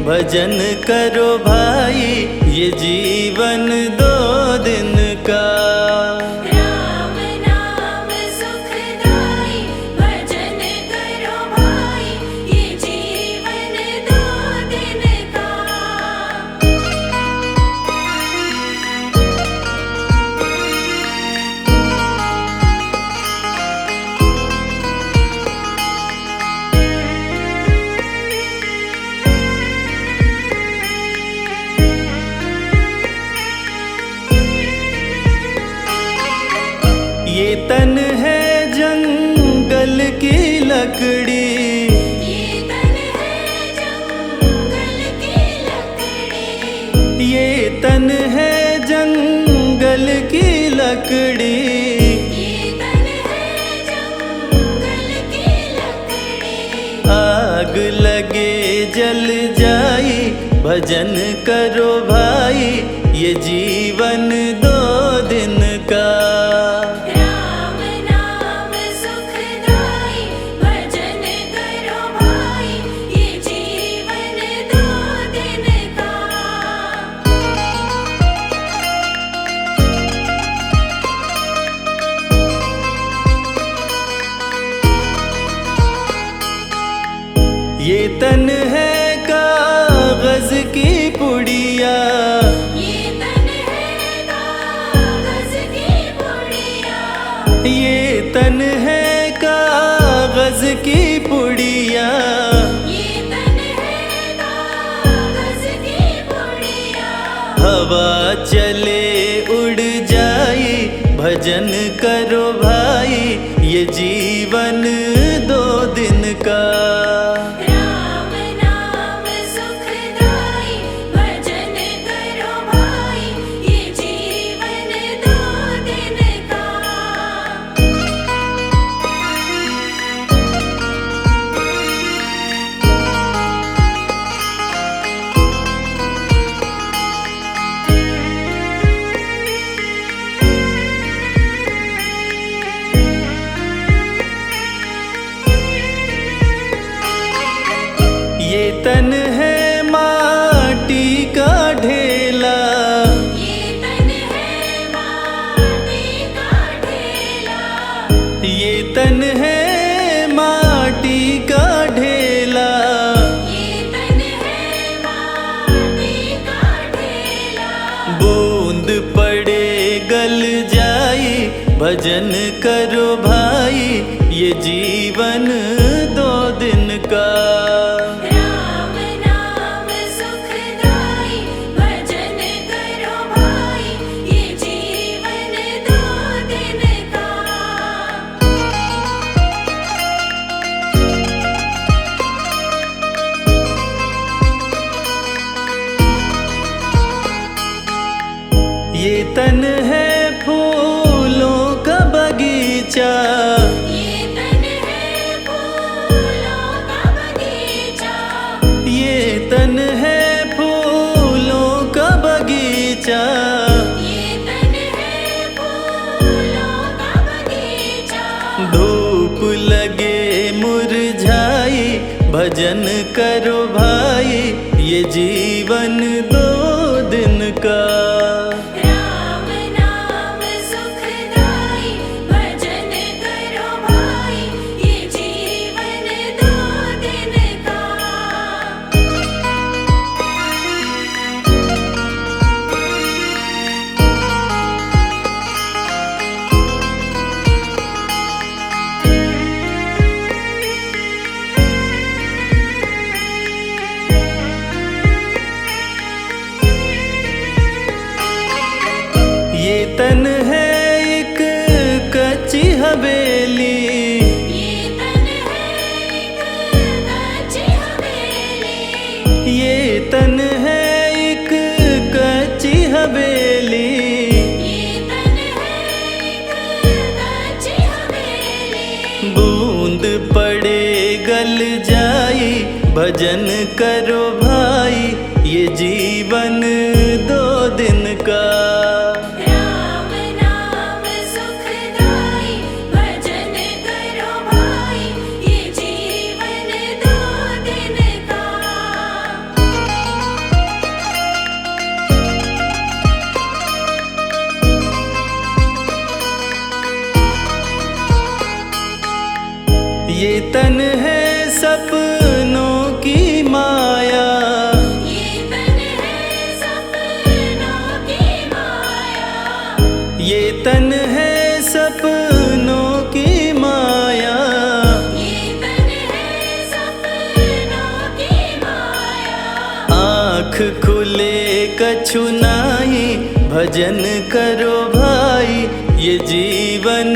भजन करो भाई, ये जीवन 2 दिन का। राम नाम सुखदाई, भजन करो भाई, ये जीवन 2 दिन का। ये तन है जंगल की लकड़ी, ये तन है जंगल की लकड़ी। ये तन है जंगल की लकड़ी, ये तन है जंगल की लकड़ी। आग लगे जल जाई, भजन करो भाई, ये जीवन 2 दिन का। राम नाम सुखदाई, भजन करो भाई, ये जीवन 2 दिन का। ये तन है कागज की पुड़िया, ये तन है कागज की पुड़िया। ये तन है कागज की पुड़िया, ये तन है कागज की पुड़िया। हवा चले उड़ जाई, भजन करो भाई, ये जीवन 2 दिन का। राम नाम सुखदाई, भजन करो भाई, ये जीवन 2 दिन का। ये तन है माटी का ढेला, ये तन है माटी का ढेला। ये तन है माटी का ढेला, ये तन है माटी का ढेला। बूंद पड़े गल जाई, भजन करो भाई, ये जीवन 2 दिन का। राम नाम सुखदाई, भजन करो भाई, ये जीवन 2 दिन का। ये तन है फूलों का बगीचा, ये तन है फूलों का बगीचा। ये तन जीवन 2 दिन का। राम नाम सुखदाई भजन करो भाई, ये जीवन 2 दिन का। ये तन है एक कच्ची हवेली, ये तन है एक कच्ची हवेली, ये तन है एक कच्ची हवेली। ये तन है एक कच्ची हवेली। बूंद पड़े गल जाई भजन करो भाई, ये जीवन 2 दिन का। राम नाम सुखदाई भजन करो भाई, ये जीवन 2 दिन का। ये तन है सपनों की माया, ये तन है सपनों की माया, ये तन है सपनों की माया। ये तन है सपनों की माया। आँख खुले कछु नाही भजन करो भाई, ये जीवन